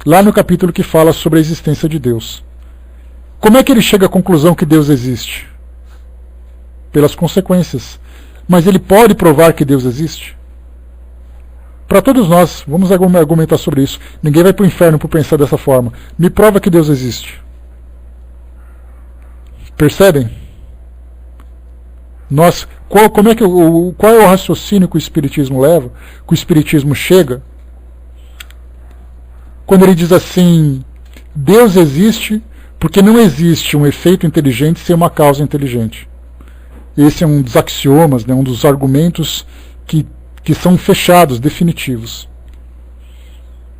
lá no capítulo que fala sobre a existência de Deus. Como é que ele chega à conclusão que Deus existe? Pelas consequências. Mas ele pode provar que Deus existe? Para todos nós, vamos argumentar sobre isso. Ninguém vai para o inferno por pensar dessa forma. Me prova que Deus existe. Percebem? Qual é o raciocínio que o Espiritismo leva? Que o Espiritismo chega? Quando ele diz assim, Deus existe porque não existe um efeito inteligente sem uma causa inteligente. Esse é um dos axiomas, né, um dos argumentos que são fechados, definitivos.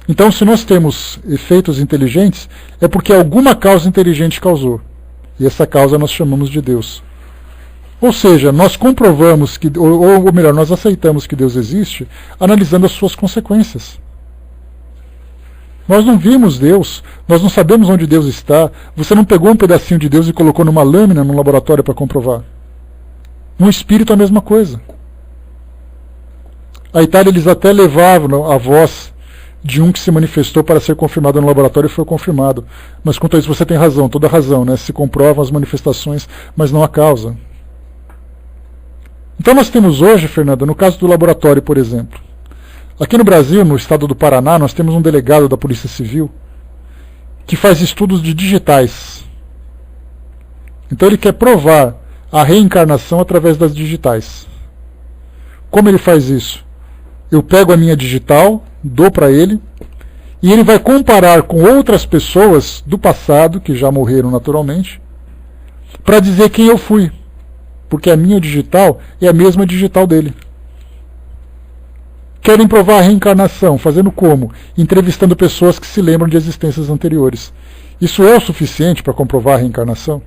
Então, se nós temos efeitos inteligentes, é porque alguma causa inteligente causou. E essa causa nós chamamos de Deus. Ou seja, nós comprovamos, ou melhor, nós aceitamos que Deus existe, analisando as suas consequências. Nós não vimos Deus, nós não sabemos onde Deus está. Você não pegou um pedacinho de Deus e colocou numa lâmina no laboratório para comprovar. No espírito é a mesma coisa. A Itália, eles até levavam a voz de um que se manifestou para ser confirmado no laboratório e foi confirmado. Mas quanto a isso você tem razão, toda razão, né? Se comprovam as manifestações, mas não a causa. Então nós temos hoje, Fernanda, no caso do laboratório, por exemplo, aqui no Brasil, no estado do Paraná, nós temos um delegado da Polícia Civil que faz estudos de digitais. Então ele quer provar a reencarnação através das digitais. Como ele faz isso? Eu pego a minha digital, dou para ele, e ele vai comparar com outras pessoas do passado, que já morreram naturalmente, para dizer quem eu fui. Porque a minha digital é a mesma digital dele. Querem provar a reencarnação, fazendo como? Entrevistando pessoas que se lembram de existências anteriores. Isso é o suficiente para comprovar a reencarnação?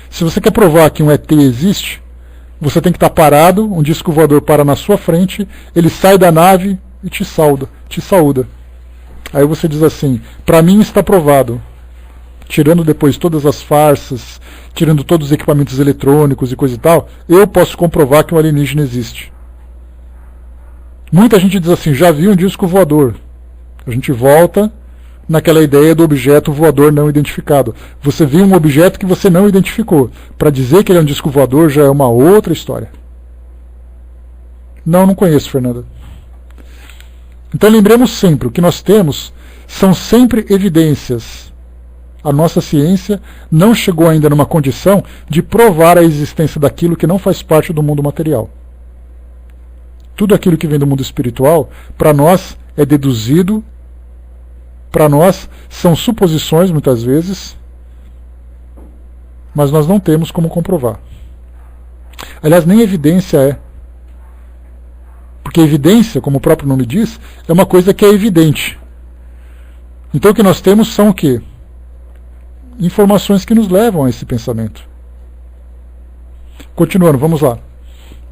Se você quer provar que um ET existe, você tem que estar parado, um disco voador para na sua frente, ele sai da nave e te saúda. Aí você diz assim, para mim está provado. Tirando depois todas as farsas, tirando todos os equipamentos eletrônicos e coisa e tal, eu posso comprovar que um alienígena existe. Muita gente diz assim, já vi um disco voador. A gente volta naquela ideia do objeto voador não identificado. Você viu um objeto que você não identificou. Para dizer que ele é um disco voador já é uma outra história. Não conheço, Fernanda. Então lembremos sempre, o que nós temos são sempre evidências. A nossa ciência não chegou ainda numa condição de provar a existência daquilo que não faz parte do mundo material. Tudo aquilo que vem do mundo espiritual, para nós, é deduzido, para nós, são suposições, muitas vezes, mas nós não temos como comprovar. Aliás, nem evidência é. Porque evidência, como o próprio nome diz, é uma coisa que é evidente. Então o que nós temos são o quê? Informações que nos levam a esse pensamento. Continuando, vamos lá.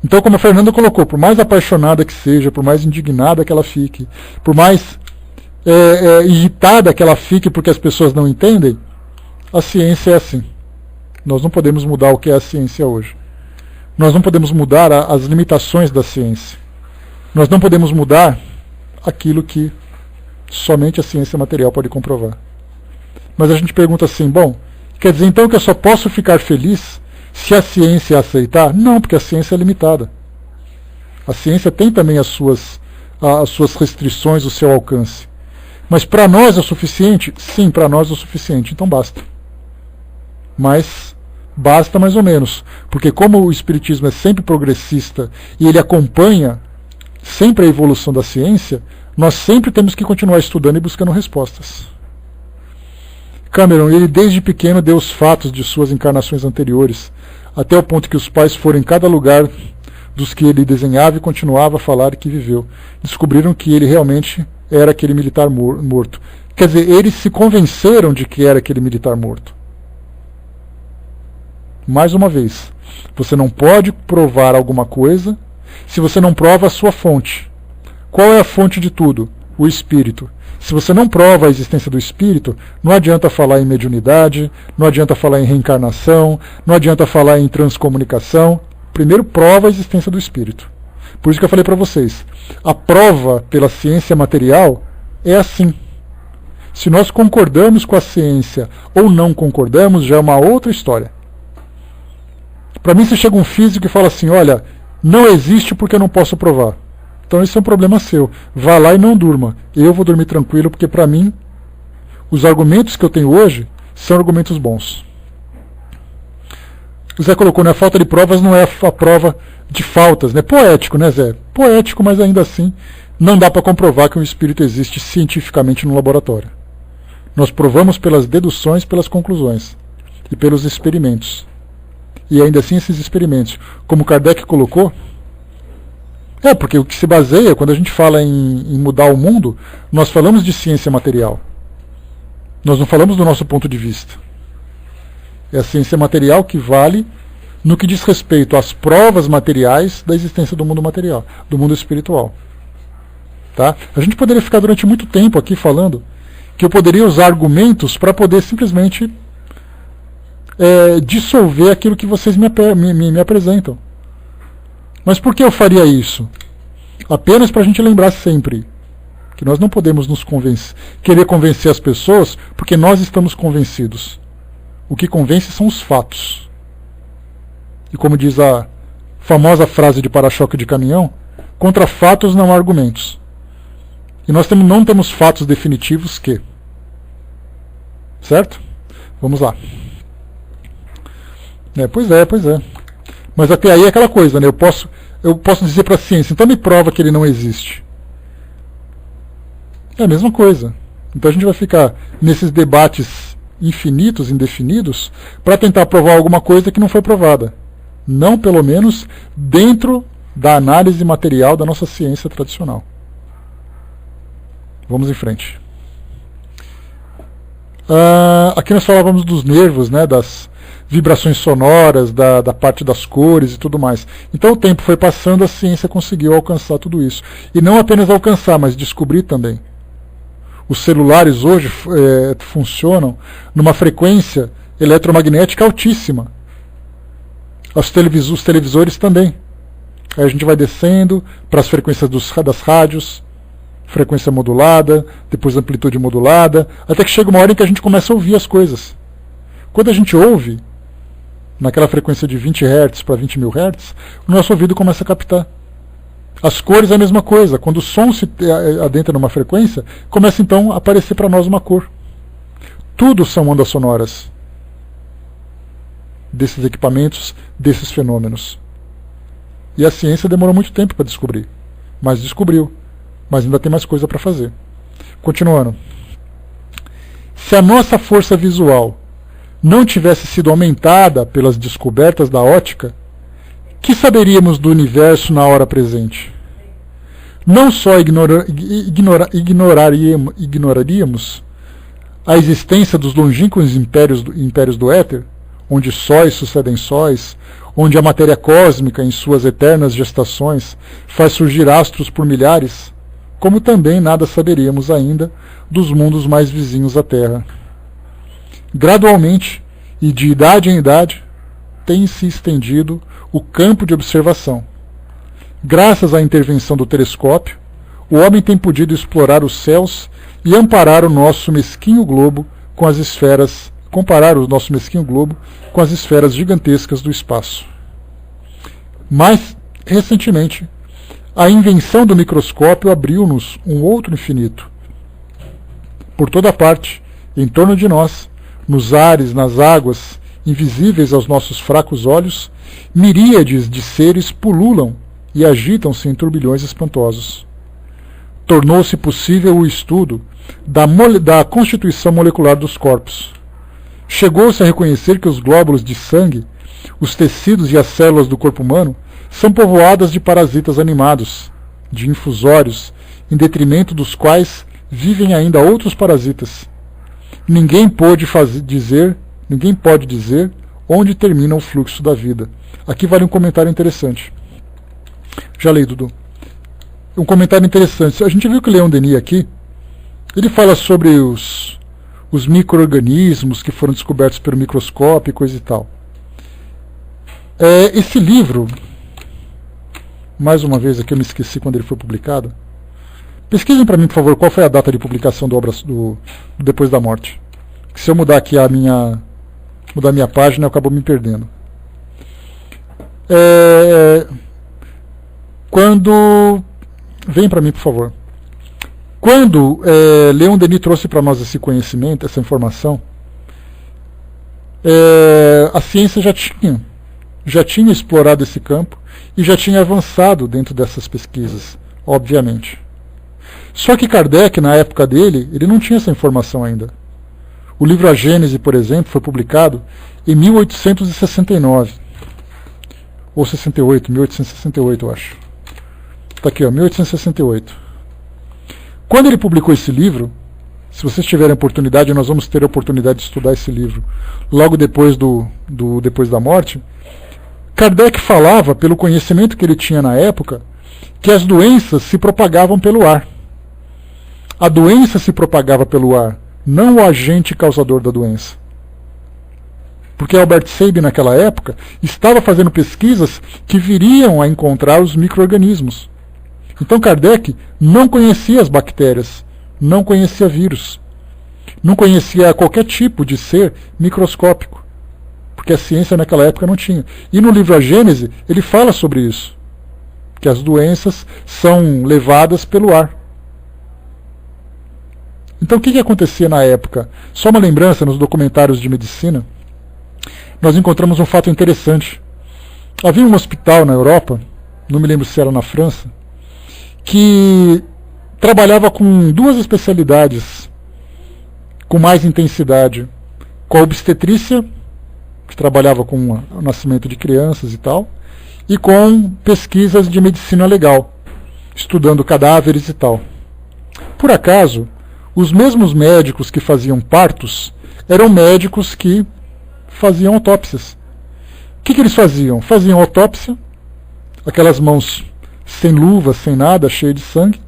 Então, como a Fernanda colocou, por mais apaixonada que seja, por mais indignada que ela fique, por mais irritada que ela fique porque as pessoas não entendem, a ciência é assim. Nós não podemos mudar o que é a ciência hoje. Nós não podemos mudar as limitações da ciência. Nós não podemos mudar aquilo que somente a ciência material pode comprovar. Mas a gente pergunta assim, bom, quer dizer então que eu só posso ficar feliz se a ciência aceitar? Não, porque a ciência é limitada. A ciência tem também as suas restrições, o seu alcance. Mas para nós é o suficiente? Sim, para nós é o suficiente, então basta. Mas basta mais ou menos, porque como o Espiritismo é sempre progressista e ele acompanha sempre a evolução da ciência, nós sempre temos que continuar estudando e buscando respostas. Cameron, ele desde pequeno deu os fatos de suas encarnações anteriores, até o ponto que os pais foram em cada lugar dos que ele desenhava e continuava a falar que viveu. Descobriram que ele realmente era aquele militar morto. Quer dizer, eles se convenceram de que era aquele militar morto. Mais uma vez, você não pode provar alguma coisa se você não prova a sua fonte. Qual é a fonte de tudo? O espírito. Se você não prova a existência do espírito, não adianta falar em mediunidade, não adianta falar em reencarnação, não adianta falar em transcomunicação. Primeiro prova a existência do espírito. Por isso que eu falei para vocês, a prova pela ciência material é assim. Se nós concordamos com a ciência ou não concordamos, já é uma outra história. Para mim, se chega um físico e fala assim, olha, não existe porque eu não posso provar. Então isso é um problema seu. Vá lá e não durma. Eu vou dormir tranquilo, porque para mim, os argumentos que eu tenho hoje são argumentos bons. O Zé colocou, né? A falta de provas não é a prova de faltas, né? Poético, né, Zé? Poético, mas ainda assim não dá para comprovar que um espírito existe cientificamente no laboratório. Nós provamos pelas deduções, pelas conclusões e pelos experimentos. E ainda assim esses experimentos, como Kardec colocou, porque o que se baseia, quando a gente fala em mudar o mundo, nós falamos de ciência material. Nós não falamos do nosso ponto de vista. É a ciência material que vale no que diz respeito às provas materiais da existência do mundo material, do mundo espiritual. Tá? A gente poderia ficar durante muito tempo aqui falando que eu poderia usar argumentos para poder simplesmente dissolver aquilo que vocês me apresentam. Mas por que eu faria isso? Apenas para a gente lembrar sempre que nós não podemos querer convencer as pessoas porque nós estamos convencidos. O que convence são os fatos. E como diz a famosa frase de para-choque de caminhão, contra fatos não há argumentos. E nós não temos fatos definitivos que. Certo? Vamos lá. Pois é. Mas até aí é aquela coisa, né? Eu posso. eu posso dizer para a ciência, então me prova que ele não existe. É a mesma coisa. Então a gente vai ficar nesses debates infinitos, indefinidos, para tentar provar alguma coisa que não foi provada. Não, pelo menos, dentro da análise material da nossa ciência tradicional. Vamos em frente. Aqui nós falávamos dos nervos, né, das vibrações sonoras, da parte das cores e tudo mais. Então o tempo foi passando, a ciência conseguiu alcançar tudo isso. E não apenas alcançar, mas descobrir também. Os celulares hoje funcionam numa frequência eletromagnética altíssima. Os televisores também. Aí a gente vai descendo para as frequências das rádios, frequência modulada, depois amplitude modulada, até que chega uma hora em que a gente começa a ouvir as coisas. Quando a gente ouve, naquela frequência de 20 Hz para 20 mil Hz, o nosso ouvido começa a captar. As cores é a mesma coisa. Quando o som se adentra numa frequência, começa então a aparecer para nós uma cor. Tudo são ondas sonoras desses equipamentos, desses fenômenos. E a ciência demorou muito tempo para descobrir. Mas descobriu. Mas ainda tem mais coisa para fazer. Continuando. Se a nossa força visual não tivesse sido aumentada pelas descobertas da ótica, que saberíamos do universo na hora presente? Não só ignoraríamos a existência dos longínquos impérios do éter, onde sóis sucedem sóis, onde a matéria cósmica, em suas eternas gestações, faz surgir astros por milhares, como também nada saberíamos ainda dos mundos mais vizinhos à Terra. Gradualmente, e de idade em idade, tem se estendido o campo de observação. Graças à intervenção do telescópio, o homem tem podido explorar os céus e amparar o nosso mesquinho globo com as esferas, comparar o nosso mesquinho globo com as esferas gigantescas do espaço. Mais recentemente, a invenção do microscópio abriu-nos um outro infinito. Por toda parte, em torno de nós, nos ares, nas águas, invisíveis aos nossos fracos olhos, miríades de seres pululam e agitam-se em turbilhões espantosos. Tornou-se possível o estudo da constituição molecular dos corpos. Chegou-se a reconhecer que os glóbulos de sangue, os tecidos e as células do corpo humano são povoadas de parasitas animados, de infusórios, em detrimento dos quais vivem ainda outros parasitas. Ninguém pode dizer onde termina o fluxo da vida. Aqui vale um comentário interessante. Já leio, Dudu. Um comentário interessante. A gente viu que o Leon Denis aqui, ele fala sobre os micro-organismos que foram descobertos pelo microscópio e coisa e tal. Esse livro, mais uma vez aqui eu me esqueci quando ele foi publicado. Pesquisem para mim, por favor, qual foi a data de publicação do Depois da Morte. Que se eu mudar aqui mudar minha página, eu acabo me perdendo. Vem para mim, por favor. Quando Leon Denis trouxe para nós esse conhecimento, essa informação, a ciência já tinha explorado esse campo e já tinha avançado dentro dessas pesquisas, obviamente. Só que Kardec, na época dele, ele não tinha essa informação ainda. O livro A Gênese, por exemplo, foi publicado em 1869. Ou 68, 1868, eu acho. Está aqui, ó, 1868. Quando ele publicou esse livro, se vocês tiverem oportunidade, nós vamos ter a oportunidade de estudar esse livro logo depois Depois da Morte, Kardec falava, pelo conhecimento que ele tinha na época, que as doenças se propagavam pelo ar. A doença se propagava pelo ar, não o agente causador da doença. Porque Albert Sabin, naquela época, estava fazendo pesquisas que viriam a encontrar os micro-organismos. Então Kardec não conhecia as bactérias, não conhecia vírus, não conhecia qualquer tipo de ser microscópico, porque a ciência naquela época não tinha. E no livro A Gênese, ele fala sobre isso, que as doenças são levadas pelo ar. Então o que acontecia na época? Só uma lembrança, nos documentários de medicina, nós encontramos um fato interessante. Havia um hospital na Europa, não me lembro se era na França, que trabalhava com duas especialidades com mais intensidade, com a obstetrícia, que trabalhava com o nascimento de crianças e tal, e com pesquisas de medicina legal, estudando cadáveres e tal. Por acaso, os mesmos médicos que faziam partos eram médicos que faziam autópsias. O que eles faziam? Faziam autópsia, aquelas mãos sem luva, sem nada, cheias de sangue,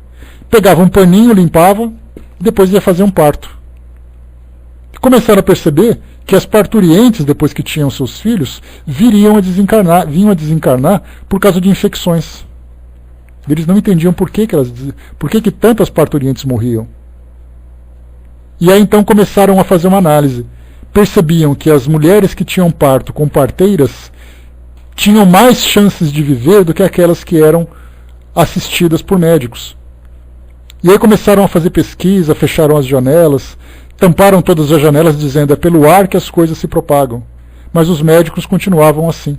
pegavam um paninho, limpava, e depois ia fazer um parto. E começaram a perceber que as parturientes, depois que tinham seus filhos, vinham a desencarnar por causa de infecções. Eles não entendiam por que tantas parturientes morriam. E aí então começaram a fazer uma análise. Percebiam que as mulheres que tinham parto com parteiras tinham mais chances de viver do que aquelas que eram assistidas por médicos. E aí começaram a fazer pesquisa, fecharam as janelas, tamparam todas as janelas dizendo: é pelo ar que as coisas se propagam. Mas os médicos continuavam assim.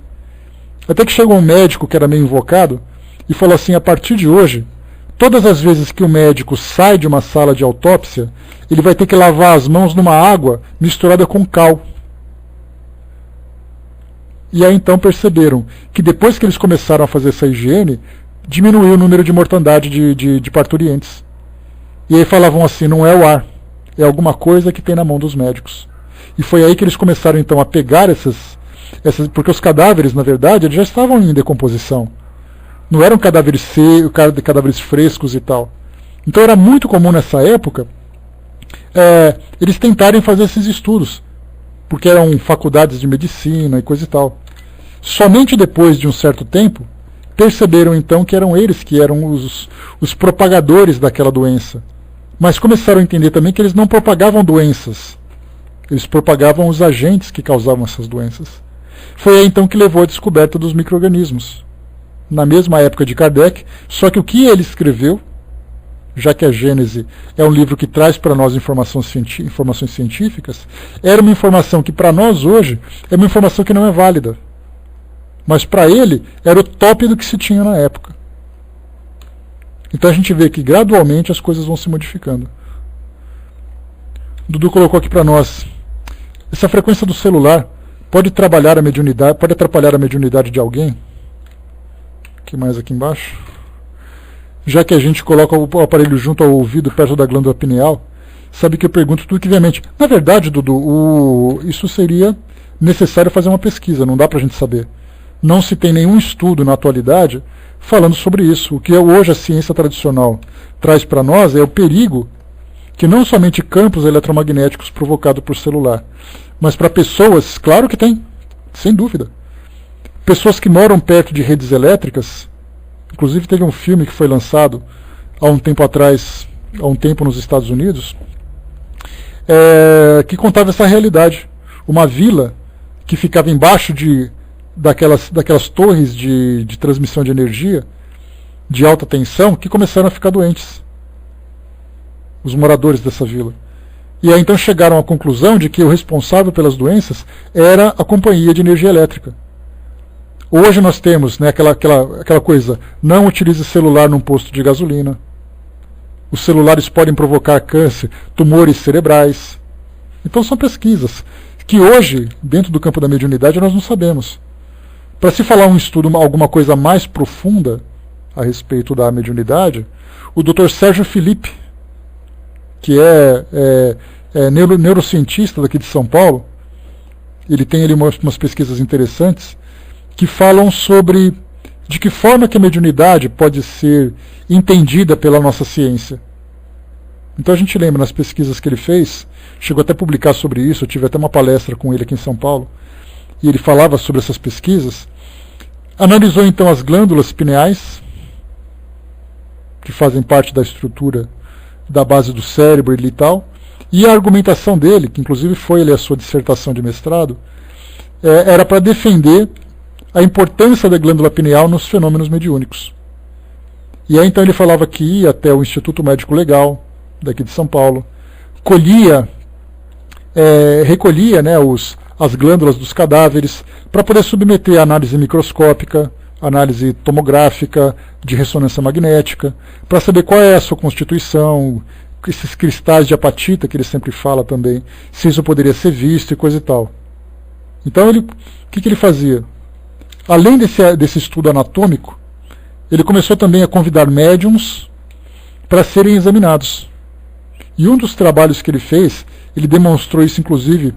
Até que chegou um médico que era meio invocado e falou assim: a partir de hoje, todas as vezes que o médico sai de uma sala de autópsia, ele vai ter que lavar as mãos numa água misturada com cal. E aí então perceberam que depois que eles começaram a fazer essa higiene, diminuiu o número de mortandade de parturientes. E aí falavam assim: não é o ar, é alguma coisa que tem na mão dos médicos. E foi aí que eles começaram então a pegar essas porque os cadáveres, na verdade, eles já estavam em decomposição. Não eram cadáveres secos, cadáveres frescos e tal. Então era muito comum nessa época eles tentarem fazer esses estudos, porque eram faculdades de medicina e coisa e tal. Somente depois de um certo tempo, perceberam então que eram eles que eram os propagadores daquela doença. Mas começaram a entender também que eles não propagavam doenças, eles propagavam os agentes que causavam essas doenças. Foi aí então que levou à descoberta dos micro-organismos. Na mesma época de Kardec, só que o que ele escreveu, já que a Gênese é um livro que traz para nós informações científicas, era uma informação que para nós hoje é uma informação que não é válida. Mas para ele era o top do que se tinha na época. Então a gente vê que gradualmente as coisas vão se modificando. Dudu colocou aqui para nós: essa frequência do celular pode atrapalhar a mediunidade de alguém? O que mais aqui embaixo? Já que a gente coloca o aparelho junto ao ouvido, perto da glândula pineal, sabe que eu pergunto tudo que vem à mente. Na verdade, Dudu, isso seria necessário fazer uma pesquisa, não dá para a gente saber. Não se tem nenhum estudo na atualidade falando sobre isso. O que hoje a ciência tradicional traz para nós é o perigo que não somente campos eletromagnéticos provocados por celular, mas para pessoas, claro que tem, sem dúvida. Pessoas que moram perto de redes elétricas, inclusive teve um filme que foi lançado há um tempo atrás, há um tempo nos Estados Unidos, que contava essa realidade. Uma vila que ficava embaixo daquelas torres de transmissão de energia de alta tensão, que começaram a ficar doentes, os moradores dessa vila. E aí então chegaram à conclusão de que o responsável pelas doenças era a companhia de energia elétrica. Hoje nós temos, né, aquela coisa: não utilize celular num posto de gasolina. Os celulares podem provocar câncer, tumores cerebrais. Então são pesquisas que hoje, dentro do campo da mediunidade, nós não sabemos. Para se falar um estudo, alguma coisa mais profunda a respeito da mediunidade, o Dr. Sérgio Felipe, que é neurocientista daqui de São Paulo, ele tem ali umas pesquisas interessantes que falam sobre de que forma que a mediunidade pode ser entendida pela nossa ciência. Então a gente lembra nas pesquisas que ele fez, chegou até a publicar sobre isso, eu tive até uma palestra com ele aqui em São Paulo, e ele falava sobre essas pesquisas. Analisou então as glândulas pineais, que fazem parte da estrutura da base do cérebro e tal, e a argumentação dele, que inclusive foi a sua dissertação de mestrado, era para defender a importância da glândula pineal nos fenômenos mediúnicos. E aí então ele falava que ia até o Instituto Médico Legal, daqui de São Paulo, recolhia, né, as glândulas dos cadáveres para poder submeter a análise microscópica, análise tomográfica, de ressonância magnética, para saber qual é a sua constituição, esses cristais de apatita que ele sempre fala também, se isso poderia ser visto e coisa e tal. Então o que ele fazia? Além desse estudo anatômico, ele começou também a convidar médiums para serem examinados. E um dos trabalhos que ele fez, ele demonstrou isso inclusive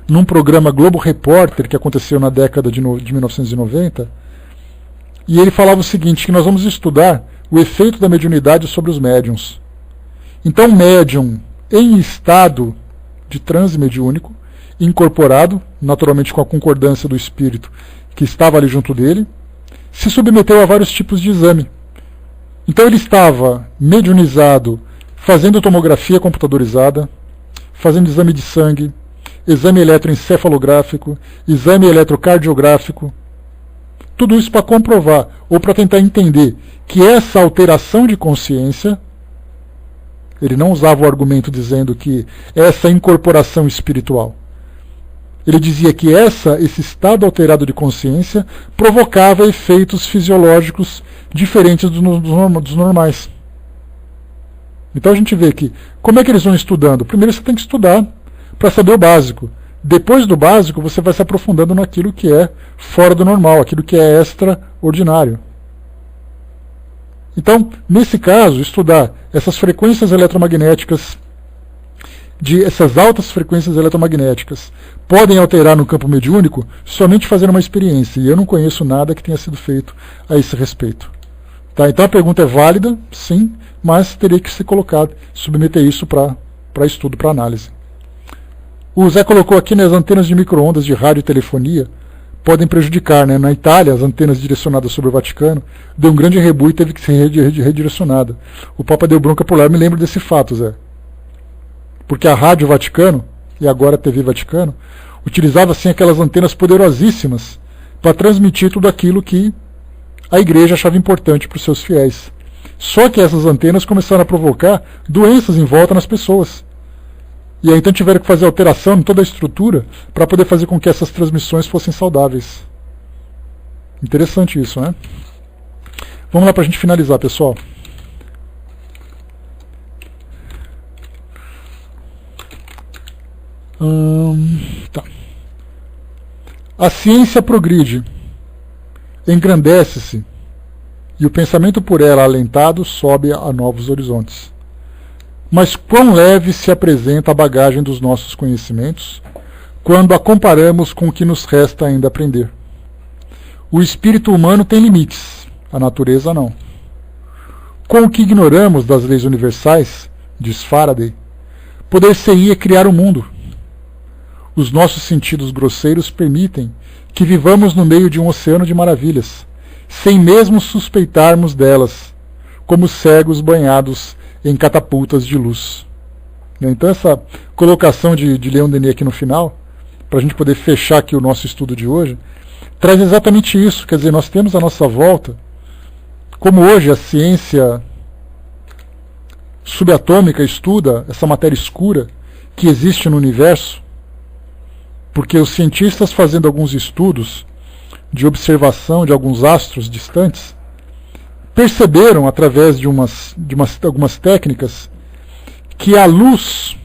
num programa Globo Repórter que aconteceu na década de 1990, e ele falava o seguinte, que nós vamos estudar o efeito da mediunidade sobre os médiums. Então, médium em estado de transe mediúnico, incorporado, naturalmente com a concordância do espírito que estava ali junto dele, se submeteu a vários tipos de exame. Então ele estava mediunizado, fazendo tomografia computadorizada, fazendo exame de sangue, exame eletroencefalográfico, exame eletrocardiográfico, tudo isso para comprovar, ou para tentar entender que essa alteração de consciência, ele não usava o argumento dizendo que essa incorporação espiritual, ele dizia que esse estado alterado de consciência provocava efeitos fisiológicos diferentes dos normais. Então a gente vê que, como é que eles vão estudando? Primeiro você tem que estudar para saber o básico. Depois do básico, você vai se aprofundando naquilo que é fora do normal, aquilo que é extraordinário. Então, nesse caso, estudar essas frequências eletromagnéticas, essas altas frequências eletromagnéticas, podem alterar no campo mediúnico somente fazendo uma experiência. E eu não conheço nada que tenha sido feito a esse respeito. Tá? Então a pergunta é válida, sim, mas teria que ser colocado, submeter isso para estudo, para análise. O Zé colocou aqui, né, as antenas de micro-ondas de rádio e telefonia podem prejudicar. Né? Na Itália, as antenas direcionadas sobre o Vaticano deu um grande rebu e teve que ser redirecionada. O Papa deu bronca por lá, eu me lembro desse fato, Zé. Porque a Rádio Vaticano, e agora a TV Vaticano, utilizava assim aquelas antenas poderosíssimas para transmitir tudo aquilo que a igreja achava importante para os seus fiéis. Só que essas antenas começaram a provocar doenças em volta nas pessoas. E aí então tiveram que fazer alteração em toda a estrutura para poder fazer com que essas transmissões fossem saudáveis. Interessante isso, né? Vamos lá para a gente finalizar, pessoal. Tá. A ciência progride, engrandece-se, e o pensamento por ela alentado sobe a novos horizontes. Mas quão leve se apresenta a bagagem dos nossos conhecimentos quando a comparamos com o que nos resta ainda aprender. O espírito humano tem limites, a natureza não. Com o que ignoramos das leis universais, diz Faraday, poder-se-ia criar o mundo. Os nossos sentidos grosseiros permitem que vivamos no meio de um oceano de maravilhas, sem mesmo suspeitarmos delas, como cegos banhados em catapultas de luz. Então essa colocação de Leon Denis aqui no final, para a gente poder fechar aqui o nosso estudo de hoje, traz exatamente isso. Quer dizer, nós temos à nossa volta, como hoje a ciência subatômica estuda essa matéria escura que existe no universo, porque os cientistas, fazendo alguns estudos de observação de alguns astros distantes, perceberam, através de algumas técnicas, que a luz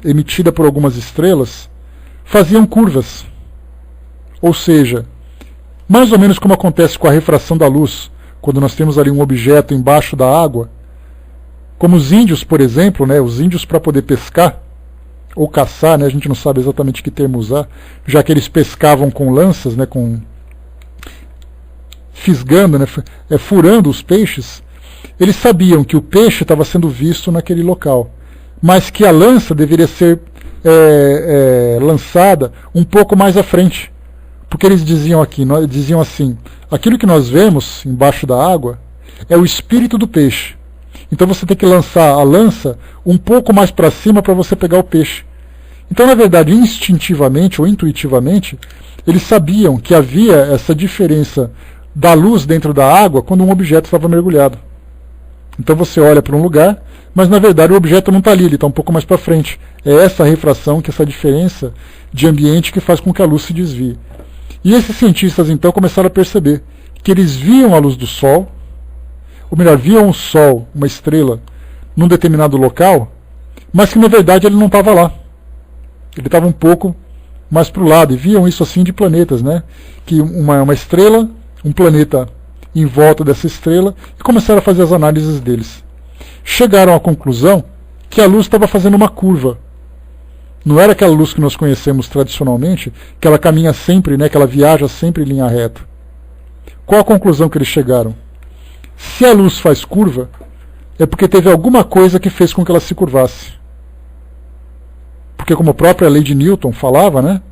emitida por algumas estrelas faziam curvas. Ou seja, mais ou menos como acontece com a refração da luz, quando nós temos ali um objeto embaixo da água, como os índios, por exemplo, né, os índios, para poder pescar ou caçar, né, a gente não sabe exatamente que termo usar, já que eles pescavam com lanças, né, fisgando, né, furando os peixes, eles sabiam que o peixe estava sendo visto naquele local, mas que a lança deveria ser lançada um pouco mais à frente, porque eles diziam assim, aquilo que nós vemos embaixo da água é o espírito do peixe. Então você tem que lançar a lança um pouco mais para cima para você pegar o peixe. Então, na verdade, instintivamente ou intuitivamente, eles sabiam que havia essa diferença da luz dentro da água quando um objeto estava mergulhado. Então você olha para um lugar, mas na verdade o objeto não está ali, ele está um pouco mais para frente. É essa refração, que essa diferença de ambiente que faz com que a luz se desvie. E esses cientistas então começaram a perceber que eles viam a luz do Sol, ou melhor, viam o Sol, uma estrela, num determinado local, mas que na verdade ele não estava lá. Ele estava um pouco mais para o lado, e viam isso assim de planetas, né? Que uma estrela, um planeta em volta dessa estrela, e começaram a fazer as análises deles. Chegaram à conclusão que a luz estava fazendo uma curva. Não era aquela luz que nós conhecemos tradicionalmente, que ela caminha sempre, né, que ela viaja sempre em linha reta. Qual a conclusão que eles chegaram? Se a luz faz curva, é porque teve alguma coisa que fez com que ela se curvasse. Porque como a própria lei de Newton falava, né,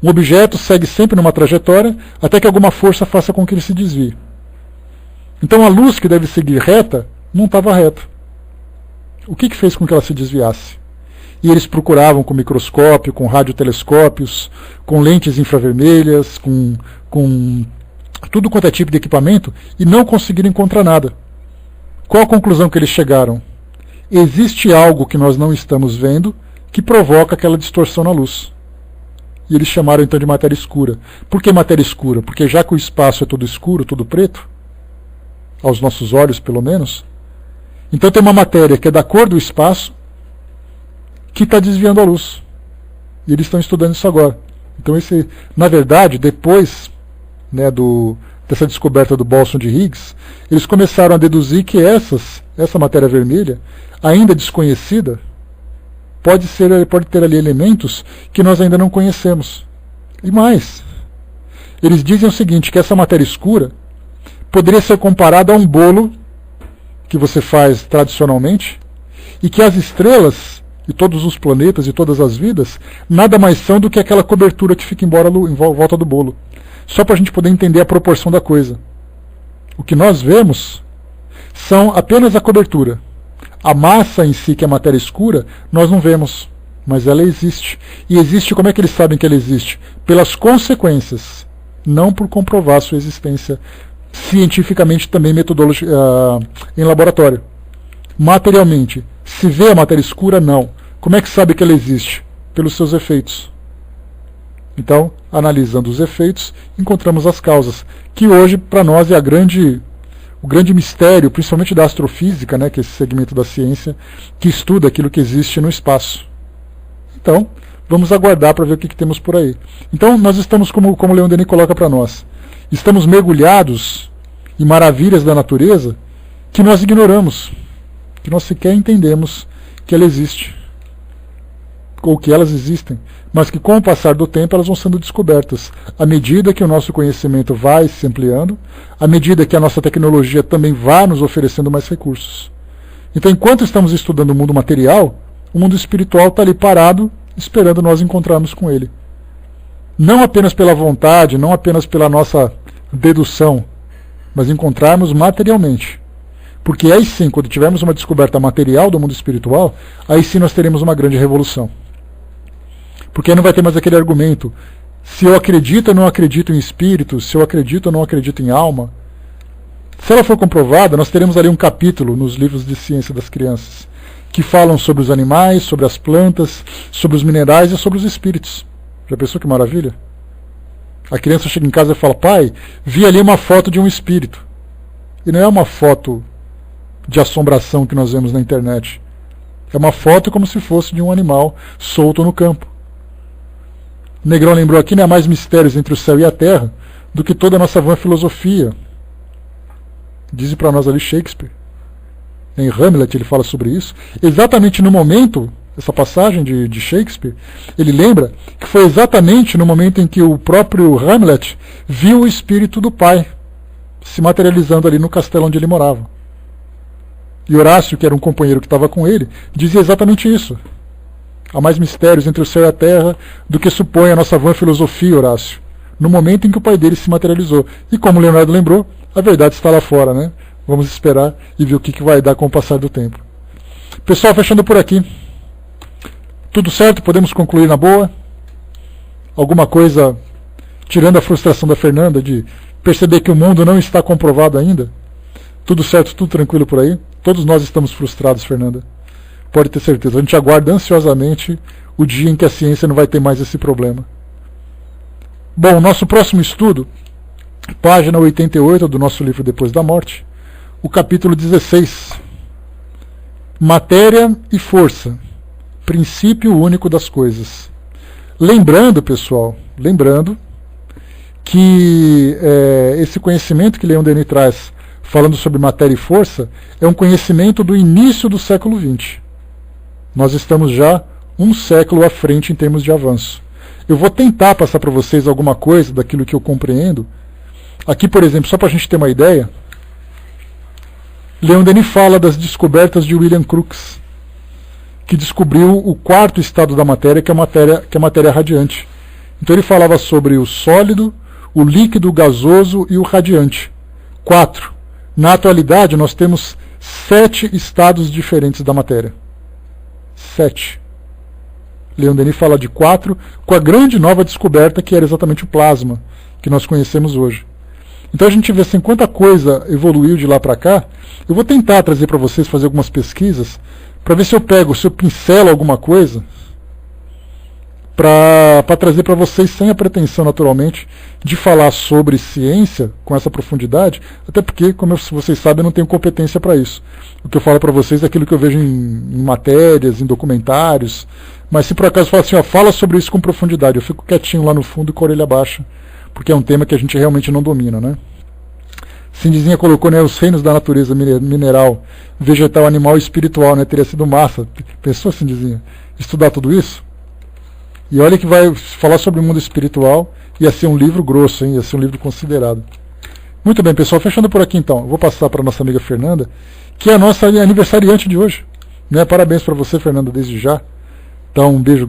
um objeto segue sempre numa trajetória até que alguma força faça com que ele se desvie. Então a luz que deve seguir reta, não estava reta. O que fez com que ela se desviasse? E eles procuravam com microscópio, com radiotelescópios, com lentes infravermelhas, com tudo quanto é tipo de equipamento, e não conseguiram encontrar nada. Qual a conclusão que eles chegaram? Existe algo que nós não estamos vendo que provoca aquela distorção na luz. E eles chamaram então de matéria escura. Por que matéria escura? Porque já que o espaço é todo escuro, todo preto, aos nossos olhos pelo menos, então tem uma matéria que é da cor do espaço que está desviando a luz. E eles estão estudando isso agora. Então na verdade, depois, né, dessa descoberta do bóson de Higgs, eles começaram a deduzir que essa matéria vermelha, ainda desconhecida, pode ter ali elementos que nós ainda não conhecemos. E mais, eles dizem o seguinte, que essa matéria escura poderia ser comparada a um bolo que você faz tradicionalmente, e que as estrelas, e todos os planetas e todas as vidas, nada mais são do que aquela cobertura que fica em volta do bolo. Só para a gente poder entender a proporção da coisa. O que nós vemos são apenas a cobertura. A massa em si, que é a matéria escura, nós não vemos, mas ela existe. E existe, como é que eles sabem que ela existe? Pelas consequências, não por comprovar sua existência cientificamente, também em laboratório. Materialmente, se vê a matéria escura, não. Como é que sabe que ela existe? Pelos seus efeitos. Então, analisando os efeitos, encontramos as causas, que hoje para nós é o grande mistério, principalmente da astrofísica, né, que é esse segmento da ciência que estuda aquilo que existe no espaço. Então, vamos aguardar para ver o que temos por aí. Então, nós estamos, como o Leon Denis coloca para nós, estamos mergulhados em maravilhas da natureza que nós ignoramos, que nós sequer entendemos que ela existe, ou que elas existem, mas que com o passar do tempo elas vão sendo descobertas, à medida que o nosso conhecimento vai se ampliando, à medida que a nossa tecnologia também vai nos oferecendo mais recursos. Então, enquanto estamos estudando o mundo material, o mundo espiritual está ali parado, esperando nós encontrarmos com ele. Não apenas pela vontade, não apenas pela nossa dedução, mas encontrarmos materialmente. Porque aí sim, quando tivermos uma descoberta material do mundo espiritual, aí sim nós teremos uma grande revolução. Porque aí não vai ter mais aquele argumento, se eu acredito ou não acredito em espírito, se eu acredito ou não acredito em alma. Se ela for comprovada, nós teremos ali um capítulo nos livros de ciência das crianças, que falam sobre os animais, sobre as plantas, sobre os minerais e sobre os espíritos. Já pensou que maravilha? A criança chega em casa e fala, pai, vi ali uma foto de um espírito. E não é uma foto de assombração que nós vemos na internet. É uma foto como se fosse de um animal solto no campo. O Negrão lembrou aqui, não há mais mistérios entre o céu e a terra do que toda a nossa vã filosofia. Diz para nós ali Shakespeare. Em Hamlet ele fala sobre isso. Exatamente no momento, essa passagem de Shakespeare, ele lembra que foi exatamente no momento em que o próprio Hamlet viu o espírito do pai se materializando ali no castelo onde ele morava. E Horácio, que era um companheiro que estava com ele, dizia exatamente isso. Há mais mistérios entre o céu e a terra do que supõe a nossa vã filosofia, Horácio, no momento em que o pai dele se materializou. E como o Leonardo lembrou, a verdade está lá fora, né? Vamos esperar e ver o que vai dar com o passar do tempo. Pessoal, fechando por aqui. Tudo certo? Podemos concluir na boa? Alguma coisa, tirando a frustração da Fernanda de perceber que o mundo não está comprovado ainda? Tudo certo, tudo tranquilo por aí? Todos nós estamos frustrados, Fernanda. Pode ter certeza. A gente aguarda ansiosamente o dia em que a ciência não vai ter mais esse problema. Bom, o nosso próximo estudo página 88 do nosso livro Depois da Morte, o capítulo 16. Matéria e força, princípio único das coisas. Lembrando, pessoal, que esse conhecimento que Leon Denis traz, falando sobre matéria e força, é um conhecimento do início do século XX. Nós estamos já um século à frente em termos de avanço. Eu vou tentar passar para vocês alguma coisa daquilo que eu compreendo. Aqui, por exemplo, só para a gente ter uma ideia, Leon Denis fala das descobertas de William Crookes, que descobriu o quarto estado da matéria, que é a matéria radiante. Então ele falava sobre o sólido, o líquido, o gasoso e o radiante. 4. Na atualidade, nós temos 7 estados diferentes da matéria. 7. Leon Denis fala de 4, com a grande nova descoberta, que era exatamente o plasma, que nós conhecemos hoje. Então a gente vê assim, quanta coisa evoluiu de lá para cá. Eu vou tentar trazer para vocês, fazer algumas pesquisas, para ver se eu pincelo alguma coisa, para trazer para vocês, sem a pretensão, naturalmente, de falar sobre ciência com essa profundidade, até porque, como vocês sabem, eu não tenho competência para isso. O que eu falo para vocês é aquilo que eu vejo em matérias, em documentários, mas se por acaso falar assim, fala sobre isso com profundidade, eu fico quietinho lá no fundo com a orelha baixa, porque é um tema que a gente realmente não domina, né? Cindizinha colocou, né, os reinos da natureza mineral, vegetal, animal e espiritual, né? Teria sido massa. Pensou, Cindizinha, estudar tudo isso? E olha que vai falar sobre o mundo espiritual, ia ser um livro grosso, hein? Ia ser um livro considerado. Muito bem, pessoal, fechando por aqui então. Eu vou passar para a nossa amiga Fernanda, que é a nossa aniversariante de hoje, né? Parabéns para você, Fernanda, desde já. Então, um beijo